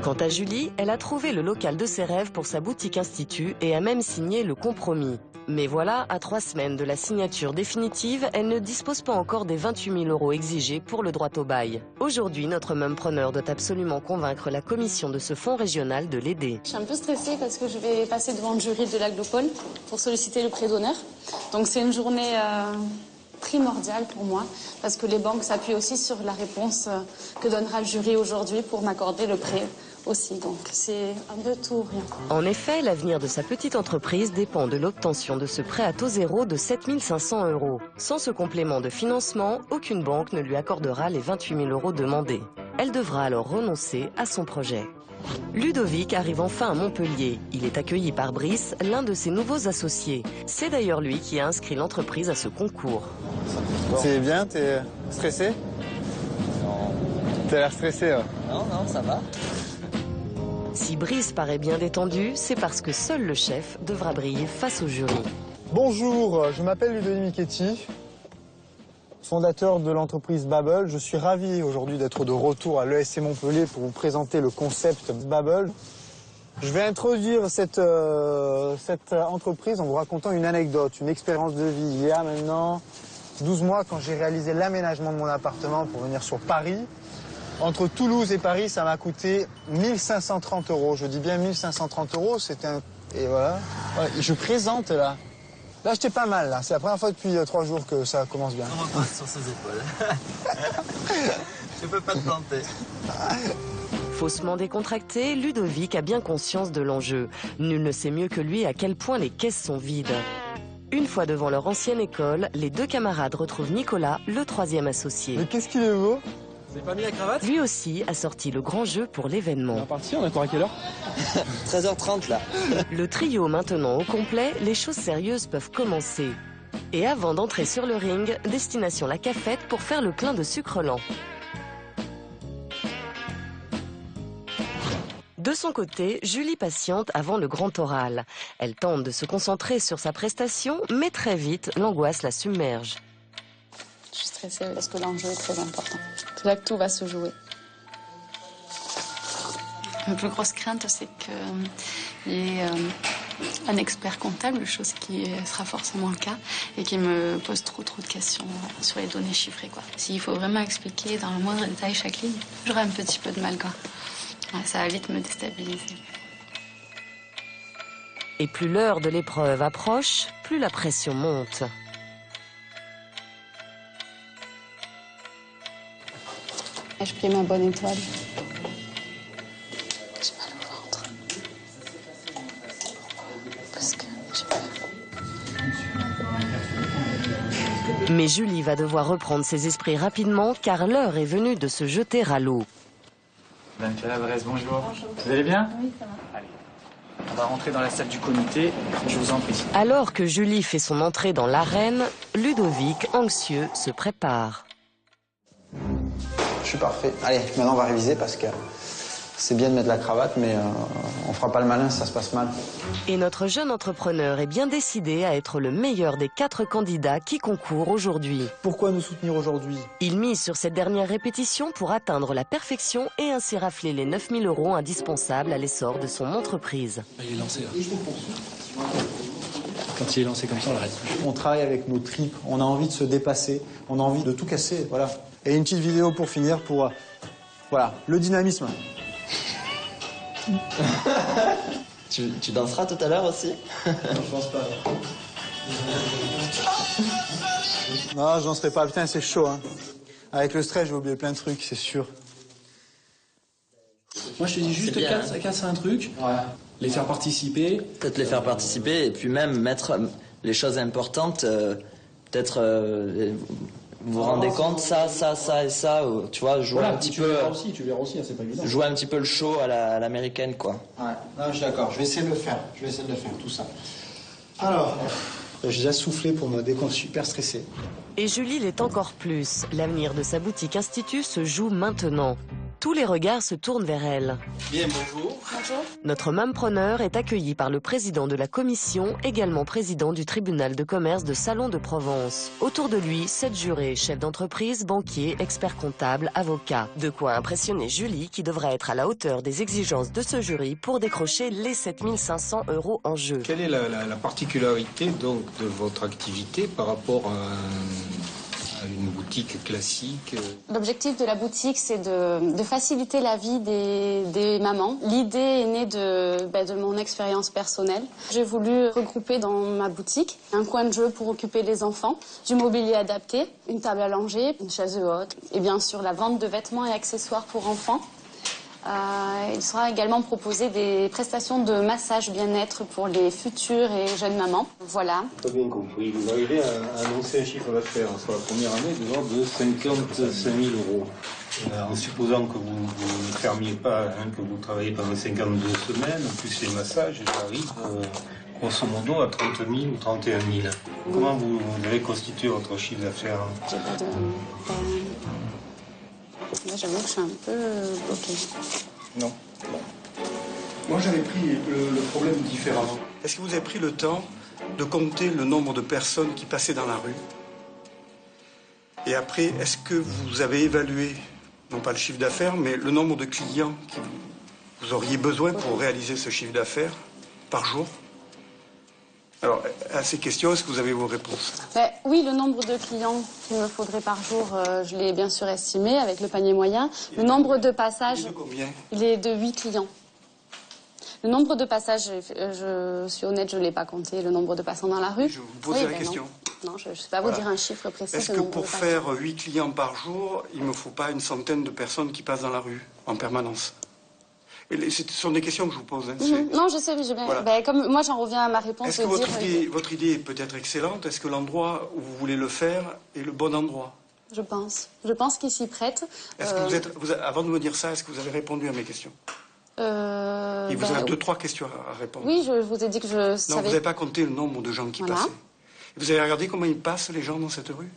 Quant à Julie, elle a trouvé le local de ses rêves pour sa boutique institut et a même signé le compromis. Mais voilà, à 3 semaines de la signature définitive, elle ne dispose pas encore des 28 000 € exigés pour le droit au bail. Aujourd'hui, notre mumpreneur doit absolument convaincre la commission de ce fonds régional de l'aider. Je suis un peu stressée parce que je vais passer devant le jury de l'Aglopole pour solliciter le prêt d'honneur. Donc c'est une journée primordiale pour moi parce que les banques s'appuient aussi sur la réponse que donnera le jury aujourd'hui pour m'accorder le prêt aussi. Donc c'est un peu tout ou rien. En effet, l'avenir de sa petite entreprise dépend de l'obtention de ce prêt à taux zéro de 7 500 €. Sans ce complément de financement, aucune banque ne lui accordera les 28 000 € demandés. Elle devra alors renoncer à son projet. Ludovic arrive enfin à Montpellier. Il est accueilli par Brice, l'un de ses nouveaux associés. C'est d'ailleurs lui qui a inscrit l'entreprise à ce concours. C'est bien, t'es stressé? Non. T'as l'air stressé, ouais. Non, ça va. Si Brice paraît bien détendu, c'est parce que seul le chef devra briller face au jury. Bonjour, je m'appelle Ludovic Michetti, fondateur de l'entreprise Babel. Je suis ravi aujourd'hui d'être de retour à l'ESC Montpellier pour vous présenter le concept Babel. Je vais introduire cette entreprise en vous racontant une anecdote, une expérience de vie. Il y a maintenant 12 mois, quand j'ai réalisé l'aménagement de mon appartement pour venir sur Paris, entre Toulouse et Paris, ça m'a coûté 1 530 €. Je dis bien 1 530 €, c'était un... Et voilà. Je présente là. Là, j'étais pas mal, là. C'est la première fois depuis 3 jours que ça commence bien. On repose sur ses épaules. Je peux pas te planter. Faussement décontracté, Ludovic a bien conscience de l'enjeu. Nul ne sait mieux que lui à quel point les caisses sont vides. Une fois devant leur ancienne école, les 2 camarades retrouvent Nicolas, le 3e associé. Mais qu'est-ce qu'il est beau! Vous avez pas mis la cravate? Lui aussi a sorti le grand jeu pour l'événement. On est parti, on est encore à quelle heure? 13h30 là. Le trio maintenant au complet, les choses sérieuses peuvent commencer. Et avant d'entrer sur le ring, destination la cafette pour faire le plein de sucre lent. De son côté, Julie patiente avant le grand oral. Elle tente de se concentrer sur sa prestation, mais très vite, l'angoisse la submerge. Je suis stressée parce que l'enjeu est très important. C'est là que tout va se jouer. Ma plus grosse crainte, c'est qu'il y ait un expert comptable, chose qui sera forcément le cas, et qui me pose trop de questions sur les données chiffrées, quoi. S'il faut vraiment expliquer dans le moindre détail chaque ligne, j'aurai un petit peu de mal, quoi. Ouais, ça va vite me déstabiliser. Et plus l'heure de l'épreuve approche, plus la pression monte. J'ai pris ma bonne étoile. J'ai mal au ventre. Parce que j'ai peur. Mais Julie va devoir reprendre ses esprits rapidement car l'heure est venue de se jeter à l'eau. Madame Calabrese, bonjour. Vous allez bien? Oui, ça va. Allez, on va rentrer dans la salle du comité, je vous en prie. Alors que Julie fait son entrée dans l'arène, Ludovic, anxieux, se prépare. Je suis parfait. Allez, maintenant on va réviser parce que c'est bien de mettre la cravate, mais on fera pas le malin si ça se passe mal. Et notre jeune entrepreneur est bien décidé à être le meilleur des 4 candidats qui concourent aujourd'hui. Pourquoi nous soutenir aujourd'hui? Il mise sur cette dernière répétition pour atteindre la perfection et ainsi rafler les 9 000 € indispensables à l'essor de son entreprise. Il est lancé là. Quand il est lancé comme ça, on l'arrête plus. On travaille avec nos tripes, on a envie de se dépasser, on a envie de tout casser, voilà. Et une petite vidéo pour finir, pour voilà, le dynamisme. Tu danseras tout à l'heure aussi? Non, je pense pas. Non, je danserai pas. Putain, c'est chaud. Hein. Avec le stress, j'ai oublié plein de trucs, c'est sûr. Moi, je te dis juste casser un truc, les faire participer. Peut-être les faire participer et puis même mettre les choses importantes, peut-être Vous vous rendez compte, ça et ça, tu vois, jouer un petit peu... Tu verras aussi, c'est pas évident. Jouer un petit peu le show à l'américaine, quoi. Ouais, non, je suis d'accord, je vais essayer de le faire. Tout ça. Alors, j'ai déjà soufflé pour me déconner, je suis super stressé. Et Julie l'est encore plus. L'avenir de sa boutique Institut se joue maintenant. Tous les regards se tournent vers elle. Bien, bonjour. Bonjour. Notre mampreneur est accueilli par le président de la commission, également président du tribunal de commerce de Salon de Provence. Autour de lui, 7 jurés, chefs d'entreprise, banquiers, experts comptables, avocats. De quoi impressionner Julie, qui devra être à la hauteur des exigences de ce jury pour décrocher les 7 500 € en jeu. Quelle est la particularité donc de votre activité par rapport à une boutique classique? L'objectif de la boutique, c'est de faciliter la vie des mamans. L'idée est née de mon expérience personnelle. J'ai voulu regrouper dans ma boutique un coin de jeu pour occuper les enfants, du mobilier adapté, une table à langer, une chaise haute et bien sûr la vente de vêtements et accessoires pour enfants. Il sera également proposé des prestations de massage bien-être pour les futures et jeunes mamans. Voilà. Pas bien compris. Vous arrivez à annoncer un chiffre d'affaires sur la première année de l'ordre de 55 000 €. En supposant que vous ne fermiez pas, que vous travaillez pendant 52 semaines, plus les massages, j'arrive grosso modo à 30 000 ou 31 000. Comment vous avez constitué votre chiffre d'affaires? Là, j'avoue que je suis un peu bloquée. Non. Moi, j'avais pris le problème différemment. Est-ce que vous avez pris le temps de compter le nombre de personnes qui passaient dans la rue? Et après, est-ce que vous avez évalué, non pas le chiffre d'affaires, mais le nombre de clients que vous auriez besoin pour réaliser ce chiffre d'affaires par jour? Alors, à ces questions, est-ce que vous avez vos réponses? Oui, le nombre de clients qu'il me faudrait par jour, je l'ai bien sûr estimé avec le panier moyen. Le nombre de passages... Il est de combien? Il est de 8 clients. Le nombre de passages, je suis honnête, je ne l'ai pas compté, le nombre de passants dans la rue. Je vous pose la question. Non, je ne sais pas vous dire un chiffre précis. Est-ce que pour faire 8 clients par jour, il ne me faut pas une centaine de personnes qui passent dans la rue en permanence? Et ce sont des questions que je vous pose. Non, je sais, j'ai bien. Voilà. Comme moi, j'en reviens à ma réponse. Est-ce que votre idée est peut-être excellente? Est-ce que l'endroit où vous voulez le faire est le bon endroit? Je pense. Je pense qu'il s'y prête. Est-ce que avant de me dire ça, est-ce que vous avez répondu à mes questions? Il vous reste 2-3 questions à répondre. Oui, je vous ai dit que je savais. Non, vous n'avez pas compté le nombre de gens qui passaient. Vous avez regardé comment ils passent, les gens, dans cette rue?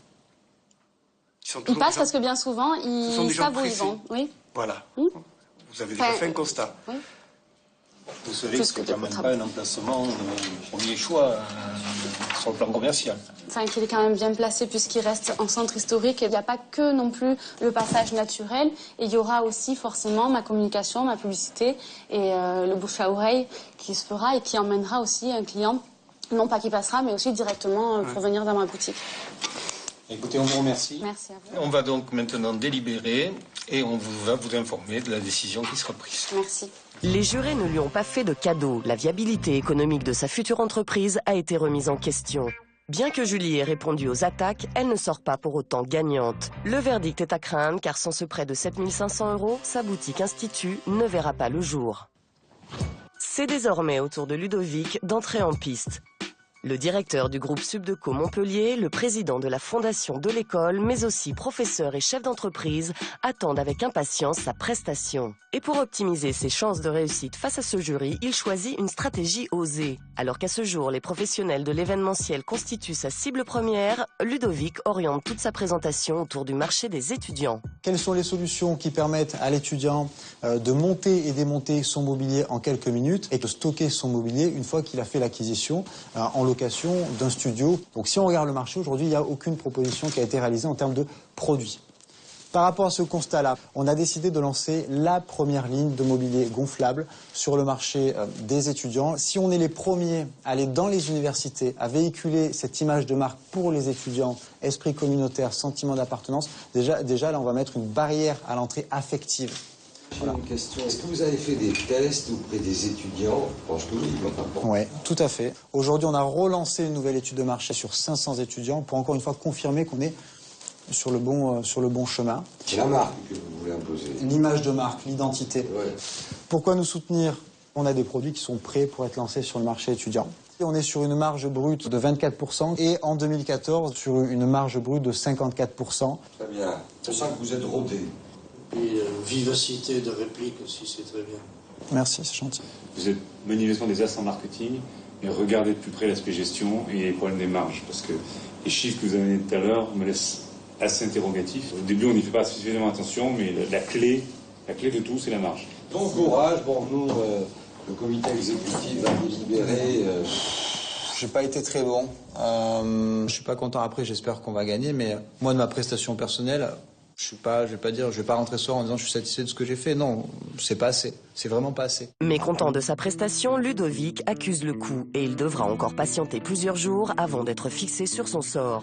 Ils passent parce que bien souvent, ils savent où ils vont. Oui. Voilà. Vous avez déjà fait un constat. Oui. Vous savez que ce n'est quand même pas un emplacement premier choix sur le plan commercial. Enfin, qu'il est quand même bien placé puisqu'il reste en centre historique. Il n'y a pas que non plus le passage naturel. Et il y aura aussi forcément ma communication, ma publicité et le bouche à oreille qui se fera et qui emmènera aussi un client, non pas qui passera, mais aussi directement pour venir dans ma boutique. Écoutez, on vous remercie. Merci à vous. On va donc maintenant délibérer et on va vous informer de la décision qui sera prise. Merci. Les jurés ne lui ont pas fait de cadeau. La viabilité économique de sa future entreprise a été remise en question. Bien que Julie ait répondu aux attaques, elle ne sort pas pour autant gagnante. Le verdict est à craindre car sans ce prêt de 7 500 €, sa boutique Institut ne verra pas le jour. C'est désormais au tour de Ludovic d'entrer en piste. Le directeur du groupe Subdeco Montpellier, le président de la fondation de l'école, mais aussi professeur et chef d'entreprise, attendent avec impatience sa prestation. Et pour optimiser ses chances de réussite face à ce jury, il choisit une stratégie osée. Alors qu'à ce jour, les professionnels de l'événementiel constituent sa cible première, Ludovic oriente toute sa présentation autour du marché des étudiants. Quelles sont les solutions qui permettent à l'étudiant de monter et démonter son mobilier en quelques minutes et de stocker son mobilier une fois qu'il a fait l'acquisition en location d'un studio. Donc si on regarde le marché aujourd'hui, il n'y a aucune proposition qui a été réalisée en termes de produits. Par rapport à ce constat-là, on a décidé de lancer la première ligne de mobilier gonflable sur le marché des étudiants. Si on est les premiers à aller dans les universités, à véhiculer cette image de marque pour les étudiants, esprit communautaire, sentiment d'appartenance, déjà là on va mettre une barrière à l'entrée affective. J'ai une question. Est-ce que vous avez fait des tests auprès des étudiants? Oui, tout à fait. Aujourd'hui, on a relancé une nouvelle étude de marché sur 500 étudiants pour encore une fois confirmer qu'on est sur le bon chemin. C'est la marque que vous voulez imposer. L'image de marque, l'identité. Ouais. Pourquoi nous soutenir? On a des produits qui sont prêts pour être lancés sur le marché étudiant. On est sur une marge brute de 24% et en 2014 sur une marge brute de 54%. Très bien. Je sens que vous êtes rodé. Et vivacité de réplique aussi, c'est très bien. Merci, c'est gentil. Vous êtes manifestement des as en marketing, et regardez de plus près l'aspect gestion et les problèmes des marges, parce que les chiffres que vous avez donnés tout à l'heure me laissent assez interrogatif. Au début, on n'y fait pas suffisamment attention, mais la clé de tout, c'est la marge. Bon courage. Bon, nous, le comité exécutif va délibérer. J'ai pas été très bon. Je suis pas content après, j'espère qu'on va gagner, mais moi, de ma prestation personnelle, je vais pas rentrer ce soir en disant je suis satisfait de ce que j'ai fait. Non, c'est pas assez. C'est vraiment pas assez. Mécontent de sa prestation, Ludovic accuse le coup et il devra encore patienter plusieurs jours avant d'être fixé sur son sort.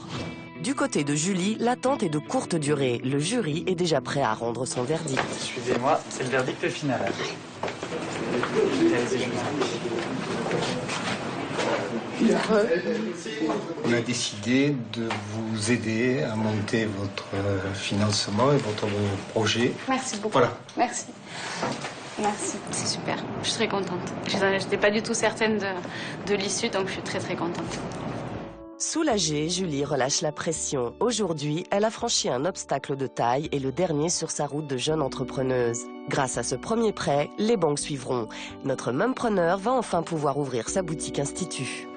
Du côté de Julie, l'attente est de courte durée. Le jury est déjà prêt à rendre son verdict. Suivez-moi, c'est le verdict final. On a décidé de vous aider à monter votre financement et votre projet. Merci beaucoup. Voilà. Merci. Merci, c'est super. Je suis très contente. Je n'étais pas du tout certaine de l'issue, donc je suis très très contente. Soulagée, Julie relâche la pression. Aujourd'hui, elle a franchi un obstacle de taille et le dernier sur sa route de jeune entrepreneuse. Grâce à ce premier prêt, les banques suivront. Notre mumpreneur va enfin pouvoir ouvrir sa boutique institut.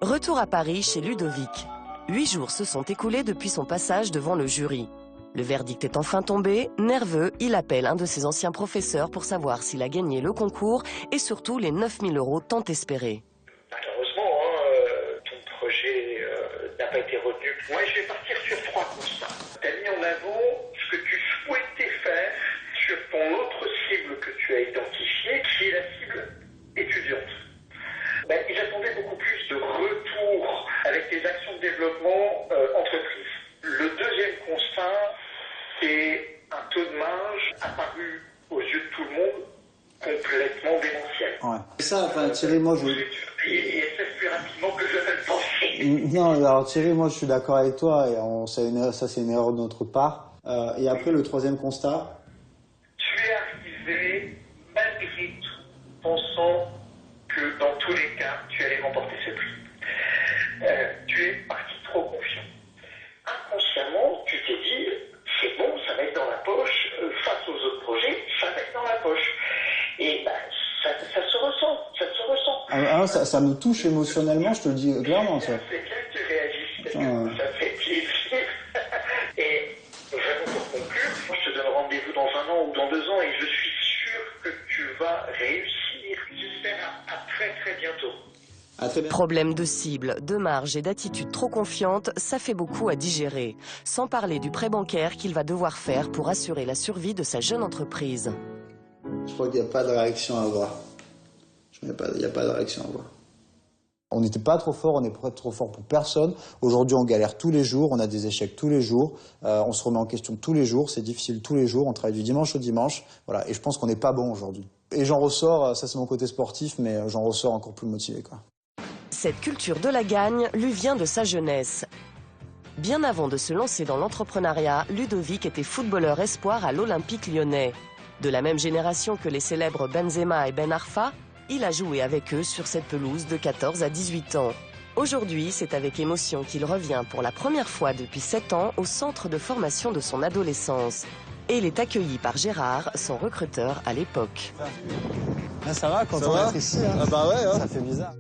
Retour à Paris chez Ludovic. 8 jours se sont écoulés depuis son passage devant le jury. Le verdict est enfin tombé. Nerveux, il appelle un de ses anciens professeurs pour savoir s'il a gagné le concours et surtout les 9 000 € tant espérés. Malheureusement, ton projet n'a pas été retenu. Moi, je vais partir sur 3 constats. Tu as mis en avant ce que tu souhaitais faire sur ton autre cible que tu as identifiée, qui est la cible étudiante. Ils attendaient beaucoup plus de retour avec des actions de développement entreprise. Le deuxième constat, c'est un taux de marge apparu aux yeux de tout le monde complètement démentiel. Ouais. Ça, enfin, Thierry, moi, je... Et ISF plus rapidement que je ne le pensais. Non, alors Thierry, moi, je suis d'accord avec toi, et ça, c'est une erreur de notre part. Et après, le troisième constat... Tu es arrivé, malgré tout, pensant que dans tous les cas, tu allais remporter ce prix. Tu es parti trop confiant. Inconsciemment, tu t'es dit, c'est bon, ça va être dans la poche, face aux autres projets, ça va être dans la poche. Et ça se ressent, ça me touche émotionnellement, je te le dis clairement. Ça. C'est bien que tu réagisses, parce que ça fait plaisir. Et vraiment pour conclure, je te donne rendez-vous dans 1 an ou dans 2 ans et je suis sûr que tu vas réussir. J'espère à très très bientôt. Problème de cible, de marge et d'attitude trop confiante, ça fait beaucoup à digérer. Sans parler du prêt bancaire qu'il va devoir faire pour assurer la survie de sa jeune entreprise. Je crois qu'il n'y a pas de réaction à avoir. Il n'y a pas de réaction à avoir. On n'était pas trop fort, on n'est pas trop fort pour personne. Aujourd'hui, on galère tous les jours, on a des échecs tous les jours, on se remet en question tous les jours, c'est difficile tous les jours, on travaille du dimanche au dimanche. Voilà, et je pense qu'on n'est pas bon aujourd'hui. Et j'en ressors, ça c'est mon côté sportif, mais j'en ressors encore plus motivé, quoi. Cette culture de la gagne lui vient de sa jeunesse. Bien avant de se lancer dans l'entrepreneuriat, Ludovic était footballeur espoir à l'Olympique lyonnais. De la même génération que les célèbres Benzema et Ben Arfa, il a joué avec eux sur cette pelouse de 14 à 18 ans. Aujourd'hui, c'est avec émotion qu'il revient pour la première fois depuis 7 ans au centre de formation de son adolescence. Et il est accueilli par Gérard, son recruteur à l'époque. Là, ça va quand on est ici, hein. Ah bah ouais, hein. Ça fait bizarre.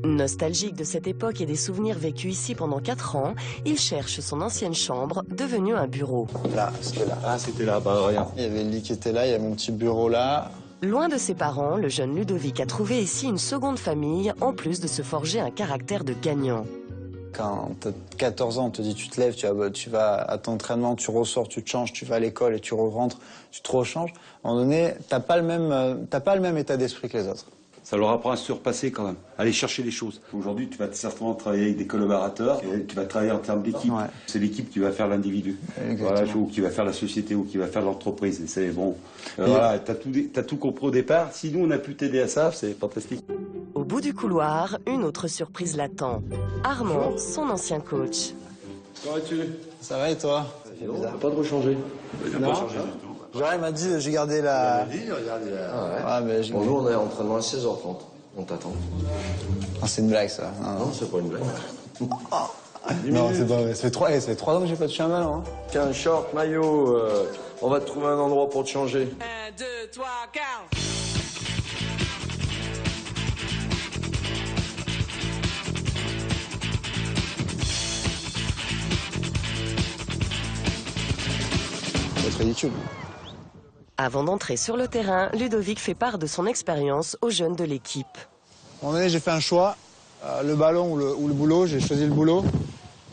Nostalgique de cette époque et des souvenirs vécus ici pendant 4 ans, il cherche son ancienne chambre, devenue un bureau. Là, c'était là. Ah, c'était là, bah rien. Il y avait le lit qui était là, il y a mon petit bureau là. Loin de ses parents, le jeune Ludovic a trouvé ici une seconde famille, en plus de se forger un caractère de gagnant. Quand tu as 14 ans, on te dit tu te lèves, tu vas à ton entraînement, tu ressors, tu te changes, tu vas à l'école et tu rentres, tu te rechanges. À un moment donné, t'as pas le même état d'esprit que les autres. Ça leur apprend à se surpasser quand même, aller chercher les choses. Aujourd'hui, tu vas certainement travailler avec des collaborateurs, et tu vas travailler en termes d'équipe. Ouais. C'est l'équipe qui va faire l'individu, voilà, ou qui va faire la société, ou qui va faire l'entreprise. Et c'est bon, voilà, t'as tout compris au départ. Si nous, on a pu t'aider à ça, c'est fantastique. Au bout du couloir, une autre surprise l'attend. Armand, son ancien coach. Comment vas-tu? Ça va et toi? On n'a pas trop changé. Il n'a pas changé du tout. Genre, il m'a dit, j'ai gardé la... Il m'a dit, regardez la... Ah ouais. Bonjour, on est en entraînement à 16h30. On t'attend. Ah, c'est une blague, ça. Non, c'est pas une blague. Non, c'est pas vrai. Ça fait 3 ans que j'ai pas touché un ballon. Hein. Qu'un short, maillot, on va te trouver un endroit pour te changer. 1, 2, 3, 4. Ça va être ridicule. Avant d'entrer sur le terrain, Ludovic fait part de son expérience aux jeunes de l'équipe. À un moment donné, j'ai fait un choix, le ballon ou le boulot. J'ai choisi le boulot.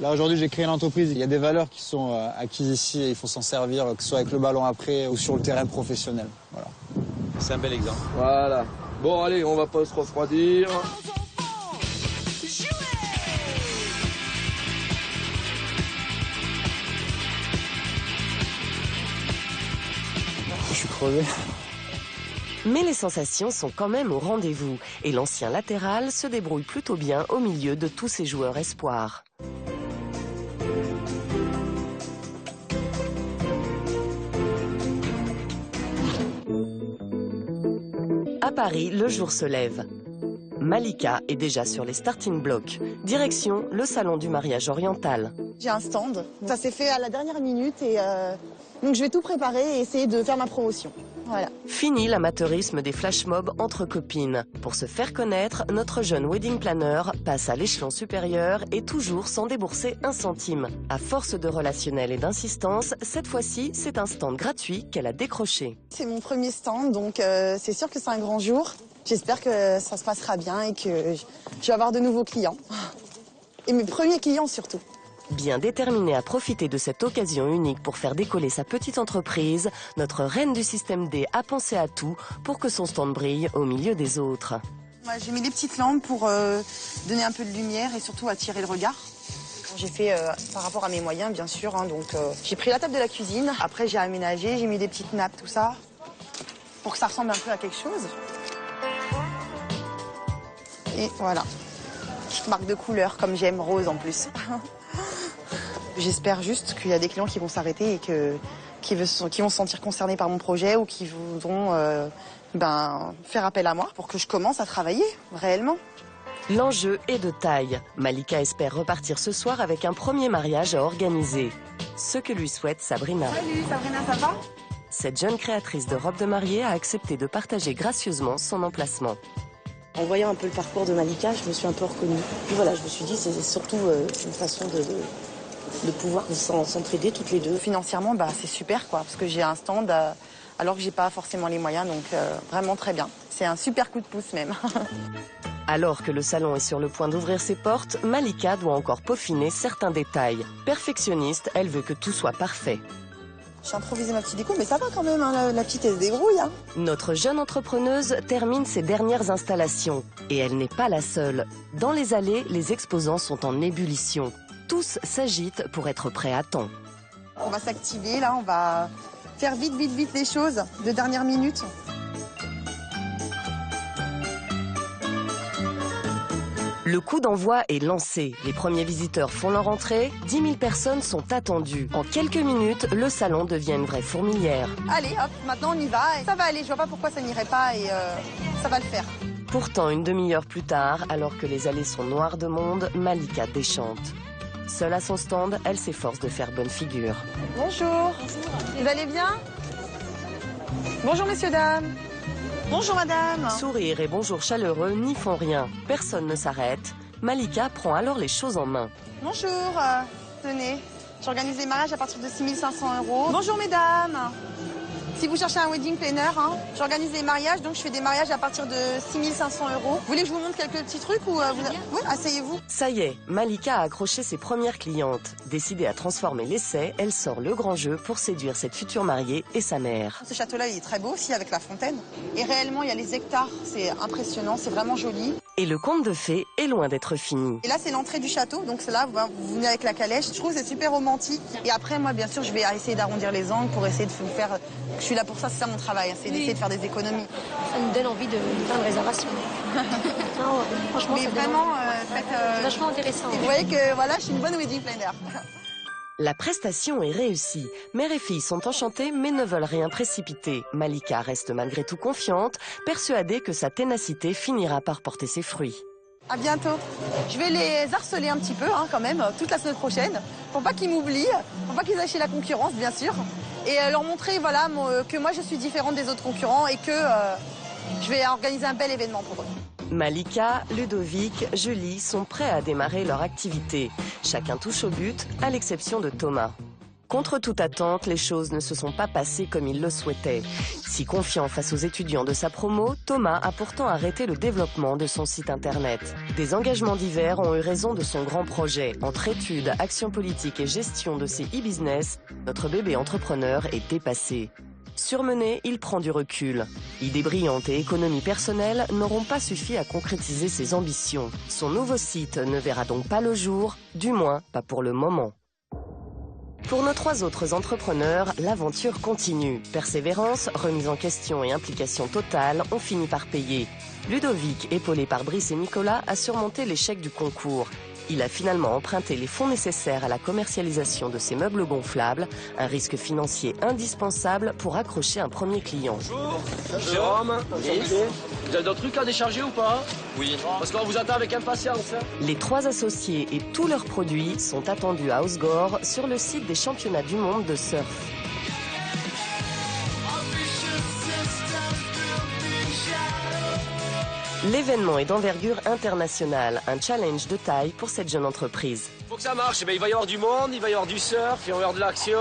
Là, aujourd'hui, j'ai créé une entreprise. Il y a des valeurs qui sont acquises ici et il faut s'en servir, que ce soit avec le ballon après ou sur le terrain professionnel. Voilà. C'est un bel exemple. Voilà. Bon, allez, on va pas se refroidir. Je suis crevé. Mais les sensations sont quand même au rendez-vous et l'ancien latéral se débrouille plutôt bien au milieu de tous ces joueurs espoirs. À Paris, le jour se lève. Malika est déjà sur les starting blocks. Direction le salon du mariage oriental. J'ai un stand. Ça s'est fait à la dernière minute et donc je vais tout préparer et essayer de faire ma promotion. Voilà. Fini l'amateurisme des flash mobs entre copines. Pour se faire connaître, notre jeune wedding planner passe à l'échelon supérieur et toujours sans débourser un centime. À force de relationnel et d'insistance, cette fois-ci, c'est un stand gratuit qu'elle a décroché. C'est mon premier stand, donc c'est sûr que c'est un grand jour. J'espère que ça se passera bien et que je vais avoir de nouveaux clients. Et mes premiers clients surtout. Bien déterminée à profiter de cette occasion unique pour faire décoller sa petite entreprise, notre reine du système D a pensé à tout pour que son stand brille au milieu des autres. J'ai mis des petites lampes pour donner un peu de lumière et surtout attirer le regard. J'ai fait par rapport à mes moyens, bien sûr. Hein, donc j'ai pris la table de la cuisine. Après, j'ai aménagé, j'ai mis des petites nappes, tout ça, pour que ça ressemble un peu à quelque chose. Et voilà. Petite marque de couleur, comme j'aime, rose en plus. J'espère juste qu'il y a des clients qui vont s'arrêter et qui vont se sentir concernés par mon projet ou qui voudront faire appel à moi pour que je commence à travailler réellement. L'enjeu est de taille. Malika espère repartir ce soir avec un premier mariage à organiser. Ce que lui souhaite Sabrina. Salut Sabrina, ça va ? Cette jeune créatrice de robes de mariée a accepté de partager gracieusement son emplacement. En voyant un peu le parcours de Malika, je me suis un peu reconnue. Puis voilà, je me suis dit, c'est surtout une façon de pouvoir s'entraider toutes les deux. Financièrement, c'est super, quoi, parce que j'ai un stand alors que j'ai pas forcément les moyens, donc vraiment très bien. C'est un super coup de pouce même. Alors que le salon est sur le point d'ouvrir ses portes, Malika doit encore peaufiner certains détails. Perfectionniste, elle veut que tout soit parfait. J'ai improvisé ma petite déco, mais ça va quand même, hein, la petite elle se débrouille. Hein. Notre jeune entrepreneuse termine ses dernières installations. Et elle n'est pas la seule. Dans les allées, les exposants sont en ébullition. Tous s'agitent pour être prêts à temps. On va s'activer, là, on va faire vite les choses de dernière minute. Le coup d'envoi est lancé. Les premiers visiteurs font leur entrée. 10 000 personnes sont attendues. En quelques minutes, le salon devient une vraie fourmilière. Allez, hop, maintenant on y va. Et ça va aller, je vois pas pourquoi ça n'irait pas et ça va le faire. Pourtant, une demi-heure plus tard, alors que les allées sont noires de monde, Malika déchante. Seule à son stand, elle s'efforce de faire bonne figure. Bonjour. Vous allez bien? Bonjour messieurs, dames. Bonjour madame. Sourire et bonjour chaleureux n'y font rien. Personne ne s'arrête. Malika prend alors les choses en main. Bonjour, tenez, j'organise les mariages à partir de 6 500 €. Bonjour mesdames. Si vous cherchez un wedding planner, hein, j'organise les mariages, donc je fais des mariages à partir de 6 500 €. Vous voulez que je vous montre quelques petits trucs ou Oui, asseyez-vous. Ça y est, Malika a accroché ses premières clientes. Décidée à transformer l'essai, elle sort le grand jeu pour séduire cette future mariée et sa mère. Ce château-là, il est très beau aussi avec la fontaine. Et réellement, il y a les hectares, c'est impressionnant, c'est vraiment joli. Et le conte de fée est loin d'être fini. Et là, c'est l'entrée du château, donc c'est là, vous venez avec la calèche. Je trouve que c'est super romantique. Et après, moi, bien sûr, je vais essayer d'arrondir les angles pour essayer de vous faire... Je suis là pour ça, c'est ça mon travail, c'est d'essayer de faire des économies. Ça nous donne envie de faire une réservation. Non, franchement, mais c'est vraiment, vachement intéressant. Vous voyez que voilà, je suis une bonne wedding planner. La prestation est réussie. Mère et fille sont enchantées mais ne veulent rien précipiter. Malika reste malgré tout confiante, persuadée que sa ténacité finira par porter ses fruits. À bientôt. Je vais les harceler un petit peu quand même, toute la semaine prochaine, pour pas qu'ils m'oublient, pour pas qu'ils aillent chez la concurrence bien sûr, et leur montrer voilà, que moi je suis différente des autres concurrents et que je vais organiser un bel événement pour eux. Malika, Ludovic, Julie sont prêts à démarrer leur activité. Chacun touche au but, à l'exception de Thomas. Contre toute attente, les choses ne se sont pas passées comme il le souhaitait. Si confiant face aux étudiants de sa promo, Thomas a pourtant arrêté le développement de son site internet. Des engagements divers ont eu raison de son grand projet. Entre études, actions politiques et gestion de ses e-business, notre bébé entrepreneur est dépassé. Surmené, il prend du recul. Idées brillantes et économie personnelle n'auront pas suffi à concrétiser ses ambitions. Son nouveau site ne verra donc pas le jour, du moins pas pour le moment. Pour nos 3 autres entrepreneurs, l'aventure continue. Persévérance, remise en question et implication totale ont fini par payer. Ludovic, épaulé par Brice et Nicolas, a surmonté l'échec du concours. Il a finalement emprunté les fonds nécessaires à la commercialisation de ses meubles gonflables, un risque financier indispensable pour accrocher un premier client. Bonjour, Jérôme, vous avez d'autres trucs à décharger ou pas? Oui. Parce qu'on vous attend avec impatience. Les 3 associés et tous leurs produits sont attendus à Osgore sur le site des championnats du monde de surf. L'événement est d'envergure internationale, un challenge de taille pour cette jeune entreprise. Faut que ça marche, il va y avoir du monde, il va y avoir du surf, il va y avoir de l'action.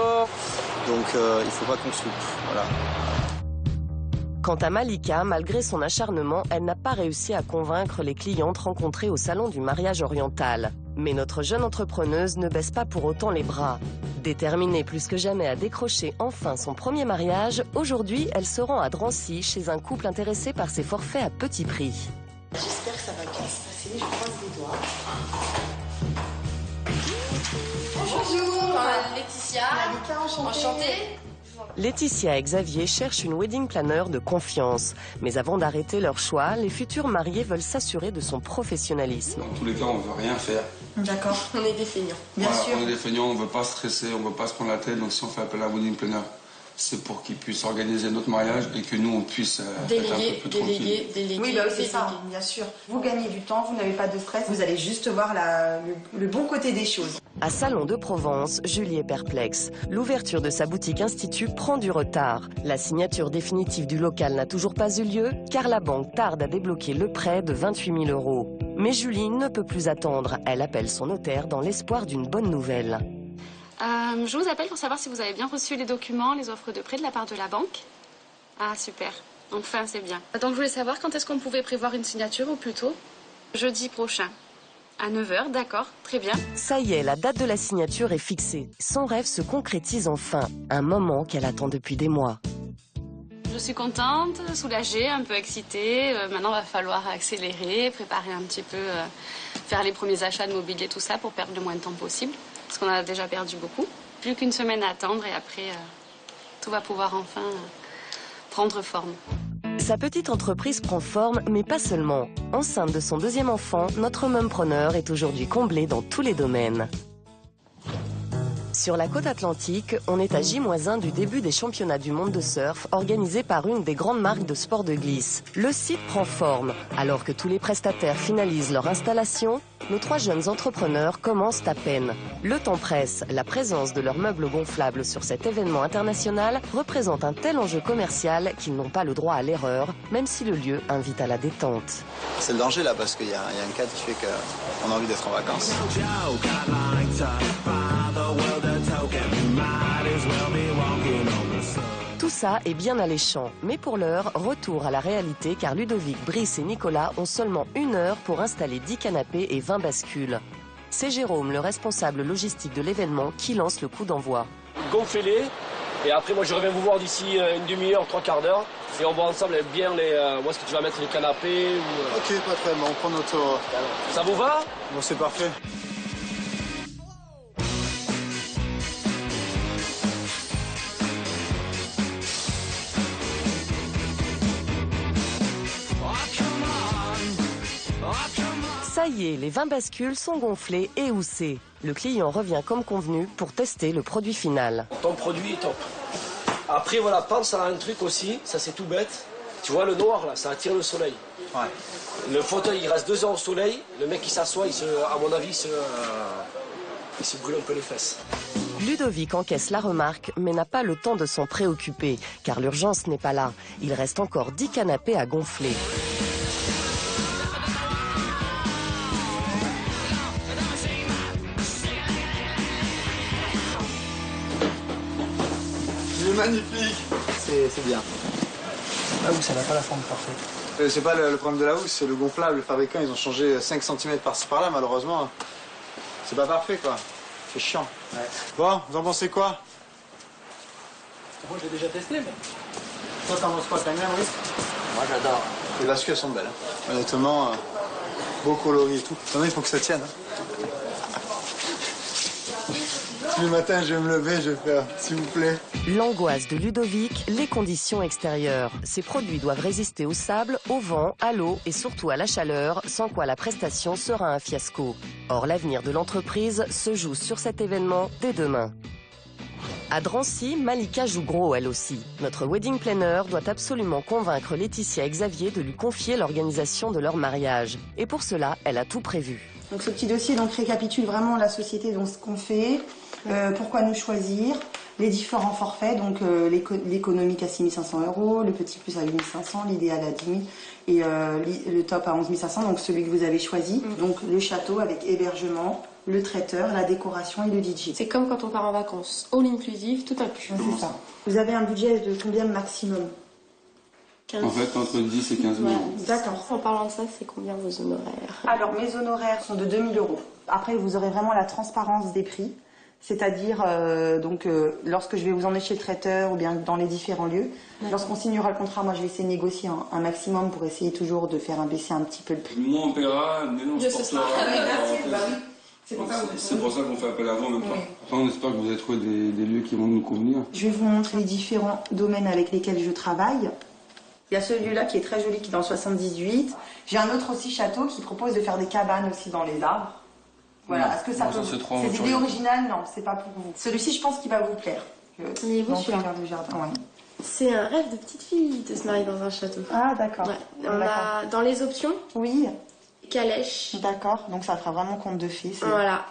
Donc il ne faut pas qu'on se loupe, voilà. Quant à Malika, malgré son acharnement, elle n'a pas réussi à convaincre les clientes rencontrées au salon du mariage oriental. Mais notre jeune entrepreneuse ne baisse pas pour autant les bras. Déterminée plus que jamais à décrocher enfin son premier mariage, aujourd'hui, elle se rend à Drancy chez un couple intéressé par ses forfaits à petit prix. J'espère que ça va bien se passer, je croise les doigts. Bonjour, Laetitia. Malika, enchantée. Laetitia et Xavier cherchent une wedding planner de confiance. Mais avant d'arrêter leur choix, les futurs mariés veulent s'assurer de son professionnalisme. Dans tous les cas, on ne veut rien faire. D'accord, on est des feignants. Bien sûr. On est des feignants, on ne veut pas stresser, on ne veut pas se prendre la tête. Donc si on fait appel à un wedding planner, c'est pour qu'ils puissent organiser notre mariage et que nous, on puisse être un peu plus tranquille. Déléguer. Oui, c'est ça, bien sûr. Vous gagnez du temps, vous n'avez pas de stress, vous allez juste voir le bon côté des choses. À Salon de Provence, Julie est perplexe. L'ouverture de sa boutique Institut prend du retard. La signature définitive du local n'a toujours pas eu lieu, car la banque tarde à débloquer le prêt de 28 000 €. Mais Julie ne peut plus attendre. Elle appelle son notaire dans l'espoir d'une bonne nouvelle. Je vous appelle pour savoir si vous avez bien reçu les documents, les offres de prêt de la part de la banque. Ah, super. Enfin, c'est bien. Donc, je voulais savoir quand est-ce qu'on pouvait prévoir une signature, ou plutôt jeudi prochain. À 9 h, d'accord, très bien. Ça y est, la date de la signature est fixée. Son rêve se concrétise enfin. Un moment qu'elle attend depuis des mois. Je suis contente, soulagée, un peu excitée. Maintenant, il va falloir accélérer, préparer un petit peu, faire les premiers achats de mobilier, tout ça, pour perdre le moins de temps possible. Parce qu'on a déjà perdu beaucoup. Plus qu'une semaine à attendre et après, tout va pouvoir enfin prendre forme. Sa petite entreprise prend forme, mais pas seulement. Enceinte de son 2e enfant, notre mumpreneur est aujourd'hui comblée dans tous les domaines. Sur la côte atlantique, on est à J-1 du début des championnats du monde de surf organisés par une des grandes marques de sport de glisse. Le site prend forme. Alors que tous les prestataires finalisent leur installation, nos 3 jeunes entrepreneurs commencent à peine. Le temps presse, la présence de leurs meubles gonflables sur cet événement international représente un tel enjeu commercial qu'ils n'ont pas le droit à l'erreur, même si le lieu invite à la détente. C'est le danger là, parce qu'il y a un cadre qui fait qu'on a envie d'être en vacances. Tout ça est bien alléchant, mais pour l'heure, retour à la réalité car Ludovic, Brice et Nicolas ont seulement 1 heure pour installer 10 canapés et 20 bascules. C'est Jérôme, le responsable logistique de l'événement, qui lance le coup d'envoi. Gonflez-les, et après moi je reviens vous voir d'ici une demi-heure, 3/4 d'heure, et on voit ensemble bien où est-ce que tu vas mettre les canapés. Ok, pas de problème, on prend notre... Ça vous va? Bon, c'est parfait. Ça Ça y est, les 20 bascules sont gonflées et houssées. Le client revient comme convenu pour tester le produit final. Ton produit est top. Après, voilà, pense à un truc aussi, ça c'est tout bête. Tu vois le noir là, ça attire le soleil. Ouais. Le fauteuil, il reste 2 heures au soleil. Le mec qui s'assoit, à mon avis, il se brûle un peu les fesses. Ludovic encaisse la remarque, mais n'a pas le temps de s'en préoccuper, car l'urgence n'est pas là. Il reste encore 10 canapés à gonfler. Il est magnifique. C'est bien. La housse, elle n'a pas la forme parfaite. C'est pas le problème de la housse, c'est le gonflable. Les fabricants, ils ont changé 5 cm par-ci par-là, malheureusement. C'est pas parfait, quoi. C'est chiant. Ouais. Bon, vous en pensez quoi? Moi, j'ai déjà testé, mais... Toi, t'en penses quoi, t'aimes bien, Maurice? Moi, j'adore. Les bascules, elles sont belles. Honnêtement, beau coloris et tout. Maintenant, il faut que ça tienne. Tous les matins, je vais me lever, je vais faire, s'il vous plaît. L'angoisse de Ludovic, les conditions extérieures. Ces produits doivent résister au sable, au vent, à l'eau et surtout à la chaleur, sans quoi la prestation sera un fiasco. Or, l'avenir de l'entreprise se joue sur cet événement dès demain. À Drancy, Malika joue gros elle aussi. Notre wedding planner doit absolument convaincre Laetitia et Xavier de lui confier l'organisation de leur mariage. Et pour cela, elle a tout prévu. Donc ce petit dossier donc, récapitule vraiment la société, donc ce qu'on fait, pourquoi nous choisir, les différents forfaits, donc l'économique à 6 500 €, le petit plus à 8 500, l'idéal à 10 000 et le top à 11 500, donc celui que vous avez choisi. Donc le château avec hébergement, le traiteur, la décoration et le DJ. C'est comme quand on part en vacances, all inclusive, tout inclus. C'est ça. Vous avez un budget de combien maximum? 15. En fait, entre 10 et 15 000 euros. D'accord. En parlant de ça, c'est combien vos honoraires? Alors, mes honoraires sont de 2 000 €. Après, vous aurez vraiment la transparence des prix. C'est-à-dire, lorsque je vais vous emmener chez le traiteur ou bien dans les différents lieux, lorsqu'on signera le contrat, moi, je vais essayer de négocier un maximum pour essayer toujours de faire baisser un petit peu le prix. Nous, on paiera, mais non, on se portera. C'est pour ça qu'on fait appel à vous en même temps. Après, on espère que vous allez trouver des lieux qui vont nous convenir. Je vais vous montrer les différents domaines avec lesquels je travaille. Il y a celui-là qui est très joli, qui est dans le 78. J'ai un autre aussi château qui propose de faire des cabanes aussi dans les arbres. Voilà. Est-ce que ça peut... C'est idée originale? Non, c'est pas pour vous. Celui-ci, je pense qu'il va vous plaire. Mais vous, celui-là. C'est un rêve de petite fille de se marier dans un château. Ah, d'accord. Ouais. On a dans les options. Oui. Calèche. D'accord. Donc ça fera vraiment conte de fées. Voilà.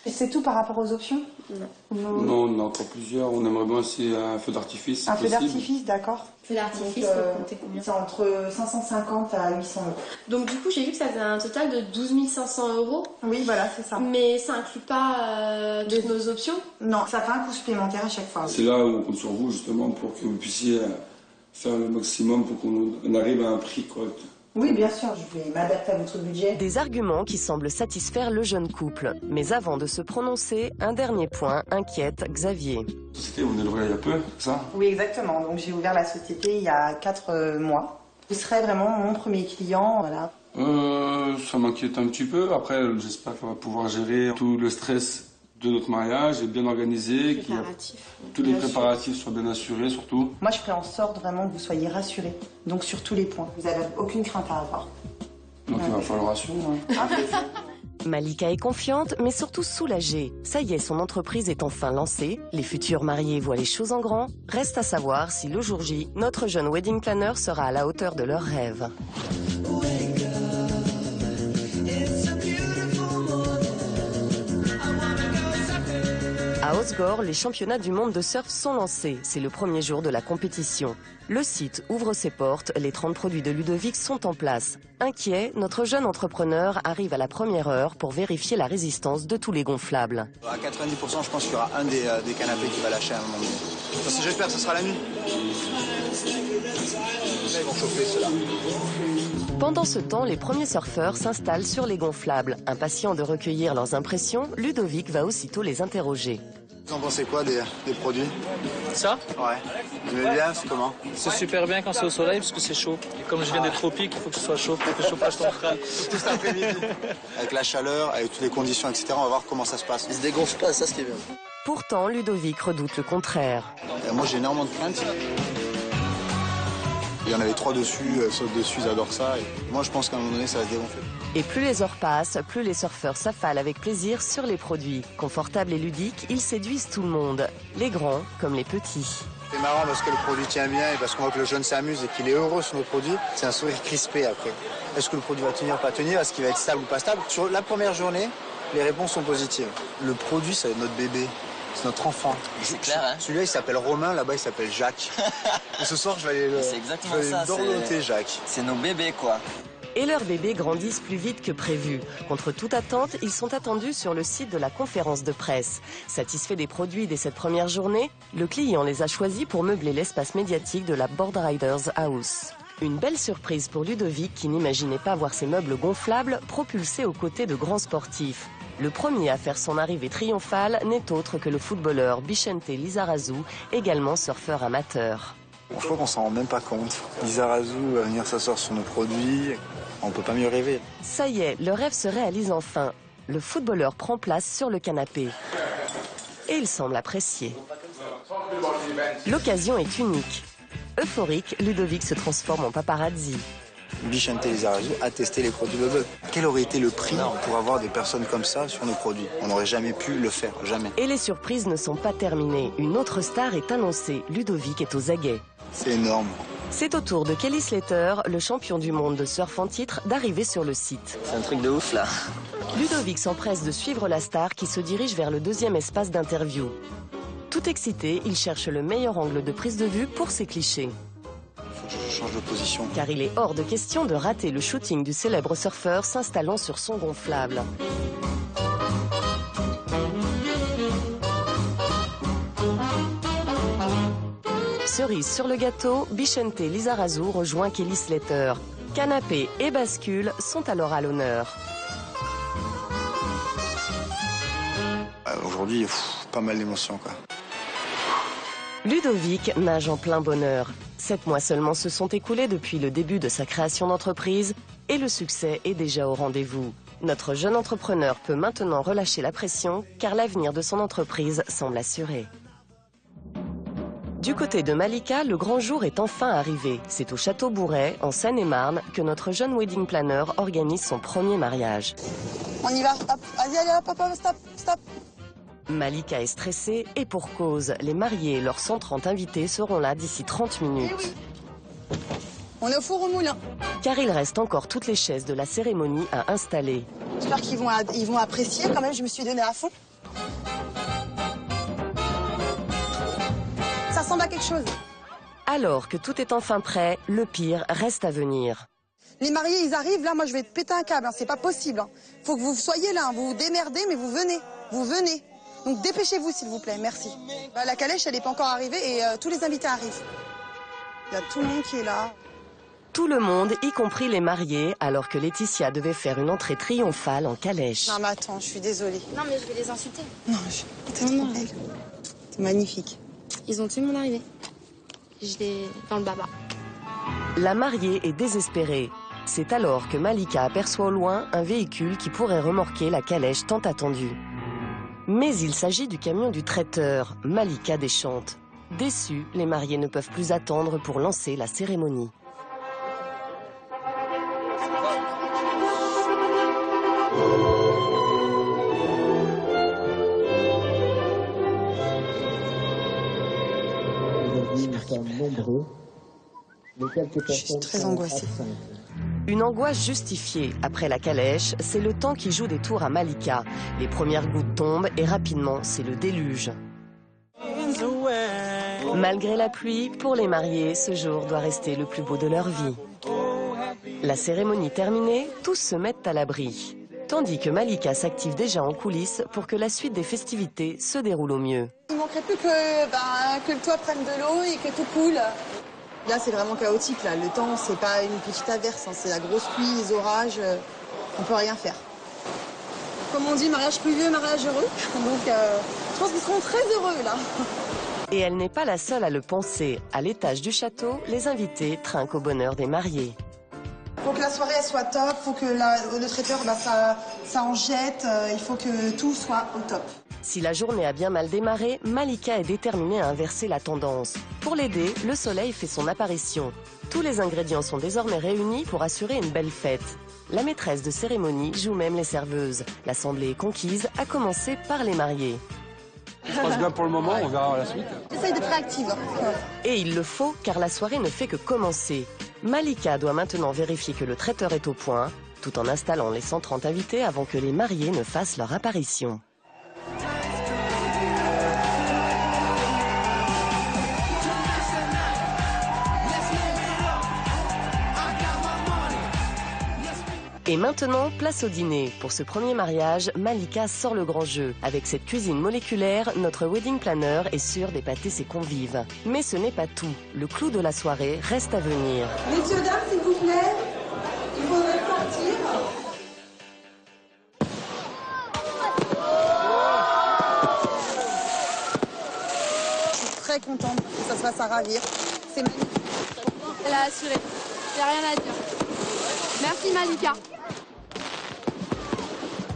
C'est tout par rapport aux options? Non, on en a encore plusieurs. On aimerait bien aussi un feu d'artifice. Un feu d'artifice, d'accord. Feu d'artifice, comptez combien? C'est entre 550 à 800 €. Donc du coup, j'ai vu que ça faisait un total de 12 500 €. Oui, voilà, c'est ça. Mais ça inclut pas toutes nos options? Non, ça fait un coût supplémentaire à chaque fois. C'est là où on compte sur vous, justement, pour que vous puissiez faire le maximum pour qu'on arrive à un prix correct. Oui, bien sûr, je vais m'adapter à votre budget. Des arguments qui semblent satisfaire le jeune couple. Mais avant de se prononcer, un dernier point inquiète Xavier. La société, vous venez d'ouvrir il y a peu, ça? Oui, exactement. Donc j'ai ouvert la société il y a 4 mois. Vous serez vraiment mon premier client, voilà. Ça m'inquiète un petit peu. Après, j'espère qu'on va pouvoir gérer tout le stress de notre mariage et bien organisé, que tous les préparatifs soient bien assurés surtout. Moi je ferai en sorte vraiment que vous soyez rassurés, donc sur tous les points. Vous n'avez aucune crainte à avoir. Donc il va falloir assurer. Malika est confiante, mais surtout soulagée. Ça y est, son entreprise est enfin lancée. Les futurs mariés voient les choses en grand. Reste à savoir si le jour J, notre jeune wedding planner sera à la hauteur de leurs rêves. À Osgore, les championnats du monde de surf sont lancés. C'est le premier jour de la compétition. Le site ouvre ses portes, les 30 produits de Ludovic sont en place. Inquiet, notre jeune entrepreneur arrive à la première heure pour vérifier la résistance de tous les gonflables. À 90%, je pense qu'il y aura un des canapés qui va lâcher à un moment donné. J'espère que ce sera la nuit. Ils vont chauffer ceux-là. Pendant ce temps, les premiers surfeurs s'installent sur les gonflables. Impatient de recueillir leurs impressions, Ludovic va aussitôt les interroger. Vous en pensez quoi des produits? Ça? Ouais. Vous aimez bien, c'est comment? C'est super bien quand c'est au soleil parce que c'est chaud. Et comme je viens des tropiques, il faut que ce soit chaud pour que le chauffage tombe crâne. Tout cet après-midi. Avec la chaleur, avec toutes les conditions, etc., on va voir comment ça se passe. Il se dégonfle pas, ça ce qui est bien. Pourtant, Ludovic redoute le contraire. Moi, j'ai énormément de craintes. Il y en avait 3 dessus, saute dessus, ils adorent ça. Et moi, je pense qu'à un moment donné, ça va se dégonfler. Et plus les heures passent, plus les surfeurs s'affalent avec plaisir sur les produits. Confortables et ludiques, ils séduisent tout le monde, les grands comme les petits. C'est marrant parce que le produit tient bien et parce qu'on voit que le jeune s'amuse et qu'il est heureux sur nos produits. C'est un sourire crispé après. Est-ce que le produit va tenir ou pas tenir? Est-ce qu'il va être stable ou pas stable? Sur la première journée, les réponses sont positives. Le produit, c'est notre bébé. C'est notre enfant. C'est clair, hein? Celui-là, il s'appelle Romain, là-bas, il s'appelle Jacques. Et ce soir, je vais aller le dorloter, Jacques. C'est nos bébés, quoi. Et leurs bébés grandissent plus vite que prévu. Contre toute attente, ils sont attendus sur le site de la conférence de presse. Satisfait des produits dès cette première journée, le client les a choisis pour meubler l'espace médiatique de la Boardriders House. Une belle surprise pour Ludovic qui n'imaginait pas voir ses meubles gonflables propulsés aux côtés de grands sportifs. Le premier à faire son arrivée triomphale n'est autre que le footballeur Bicente Lizarazu, également surfeur amateur. Je crois qu'on s'en rend même pas compte. Lizarazu va venir s'asseoir sur nos produits. On peut pas mieux rêver. Ça y est, le rêve se réalise enfin. Le footballeur prend place sur le canapé. Et il semble apprécier. L'occasion est unique. Euphorique, Ludovic se transforme en paparazzi. Bicente Lizarazu a testé les produits Bubble. Quel aurait été le prix pour avoir des personnes comme ça sur nos produits? On n'aurait jamais pu le faire, jamais. Et les surprises ne sont pas terminées. Une autre star est annoncée. Ludovic est aux aguets. C'est énorme. C'est au tour de Kelly Slater, le champion du monde de surf en titre, d'arriver sur le site. C'est un truc de ouf, là. Ludovic s'empresse de suivre la star qui se dirige vers le deuxième espace d'interview. Tout excité, il cherche le meilleur angle de prise de vue pour ses clichés. Faut que je change de position. Car il est hors de question de rater le shooting du célèbre surfeur s'installant sur son gonflable. Cerise sur le gâteau, Bicente Lizarazu rejoint Kelly Slater. Canapé et bascule sont alors à l'honneur. Aujourd'hui, pas mal d'émotions, quoi. Ludovic nage en plein bonheur. 7 mois seulement se sont écoulés depuis le début de sa création d'entreprise et le succès est déjà au rendez-vous. Notre jeune entrepreneur peut maintenant relâcher la pression car l'avenir de son entreprise semble assuré. Du côté de Malika, le grand jour est enfin arrivé. C'est au Château Bourret, en Seine-et-Marne, que notre jeune wedding planner organise son premier mariage. On y va, hop, vas-y, allez, hop, stop, stop. Malika est stressée et pour cause. Les mariés et leurs 130 invités seront là d'ici 30 minutes. Eh oui. On est au four au moulin. Car il reste encore toutes les chaises de la cérémonie à installer. J'espère qu'ils vont apprécier quand même, je me suis donnée à fond. Ça ressemble à quelque chose. Alors que tout est enfin prêt, le pire reste à venir. Les mariés, ils arrivent, là, moi je vais te péter un câble, hein. C'est pas possible. Hein. Faut que vous soyez là, hein. Vous vous démerdez, mais vous venez. Vous venez. Donc dépêchez-vous, s'il vous plaît, merci. La calèche, elle n'est pas encore arrivée et tous les invités arrivent. Il y a tout le monde qui est là. Tout le monde, y compris les mariés, alors que Laetitia devait faire une entrée triomphale en calèche. Non mais attends, je suis désolée. Non mais je vais les insulter. Non, t'es trop belle. C'est magnifique. Ils ont tué mon arrivée. Je l'ai dans le baba. La mariée est désespérée. C'est alors que Malika aperçoit au loin un véhicule qui pourrait remorquer la calèche tant attendue. Mais il s'agit du camion du traiteur. Malika déchante. Déçus, les mariés ne peuvent plus attendre pour lancer la cérémonie. Je suis très angoissée. Une angoisse justifiée. Après la calèche, c'est le temps qui joue des tours à Malika. Les premières gouttes tombent et rapidement, c'est le déluge. Malgré la pluie, pour les mariés, ce jour doit rester le plus beau de leur vie. La cérémonie terminée, tous se mettent à l'abri. Tandis que Malika s'active déjà en coulisses pour que la suite des festivités se déroule au mieux. Il manquerait plus que le toit prenne de l'eau et que tout coule. Là, c'est vraiment chaotique. Là. Le temps, c'est pas une petite averse, hein. C'est la grosse pluie, les orages. On peut rien faire. Comme on dit, mariage pluvieux, mariage heureux. Donc, je pense qu'ils seront très heureux, là. Et elle n'est pas la seule à le penser. À l'étage du château, les invités trinquent au bonheur des mariés. Faut que la soirée elle soit top, faut que le traiteur, ça en jette, il faut que tout soit au top. Si la journée a bien mal démarré, Malika est déterminée à inverser la tendance. Pour l'aider, le soleil fait son apparition. Tous les ingrédients sont désormais réunis pour assurer une belle fête. La maîtresse de cérémonie joue même les serveuses. L'assemblée est conquise, à commencer par les mariés. Ça se passe bien pour le moment, on verra la suite. J'essaye d'être réactive. Et il le faut, car la soirée ne fait que commencer. Malika doit maintenant vérifier que le traiteur est au point, tout en installant les 130 invités avant que les mariés ne fassent leur apparition. Et maintenant, place au dîner. Pour ce premier mariage, Malika sort le grand jeu. Avec cette cuisine moléculaire, notre wedding planner est sûr d'épater ses convives. Mais ce n'est pas tout. Le clou de la soirée reste à venir. Messieurs, dames, s'il vous plaît, il faudrait sortir. Je suis très contente que ça se fasse à ravir. C'est magnifique. Elle a assuré. Il n'y a rien à dire. Merci Malika.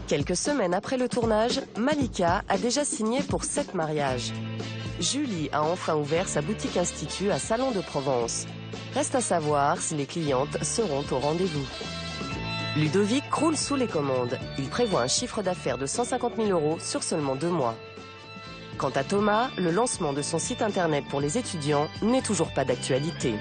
Quelques semaines après le tournage, Malika a déjà signé pour 7 mariages. Julie a enfin ouvert sa boutique institut à Salon de Provence. Reste à savoir si les clientes seront au rendez-vous. Ludovic croule sous les commandes. Il prévoit un chiffre d'affaires de 150 000 € sur seulement 2 mois. Quant à Thomas, le lancement de son site internet pour les étudiants n'est toujours pas d'actualité.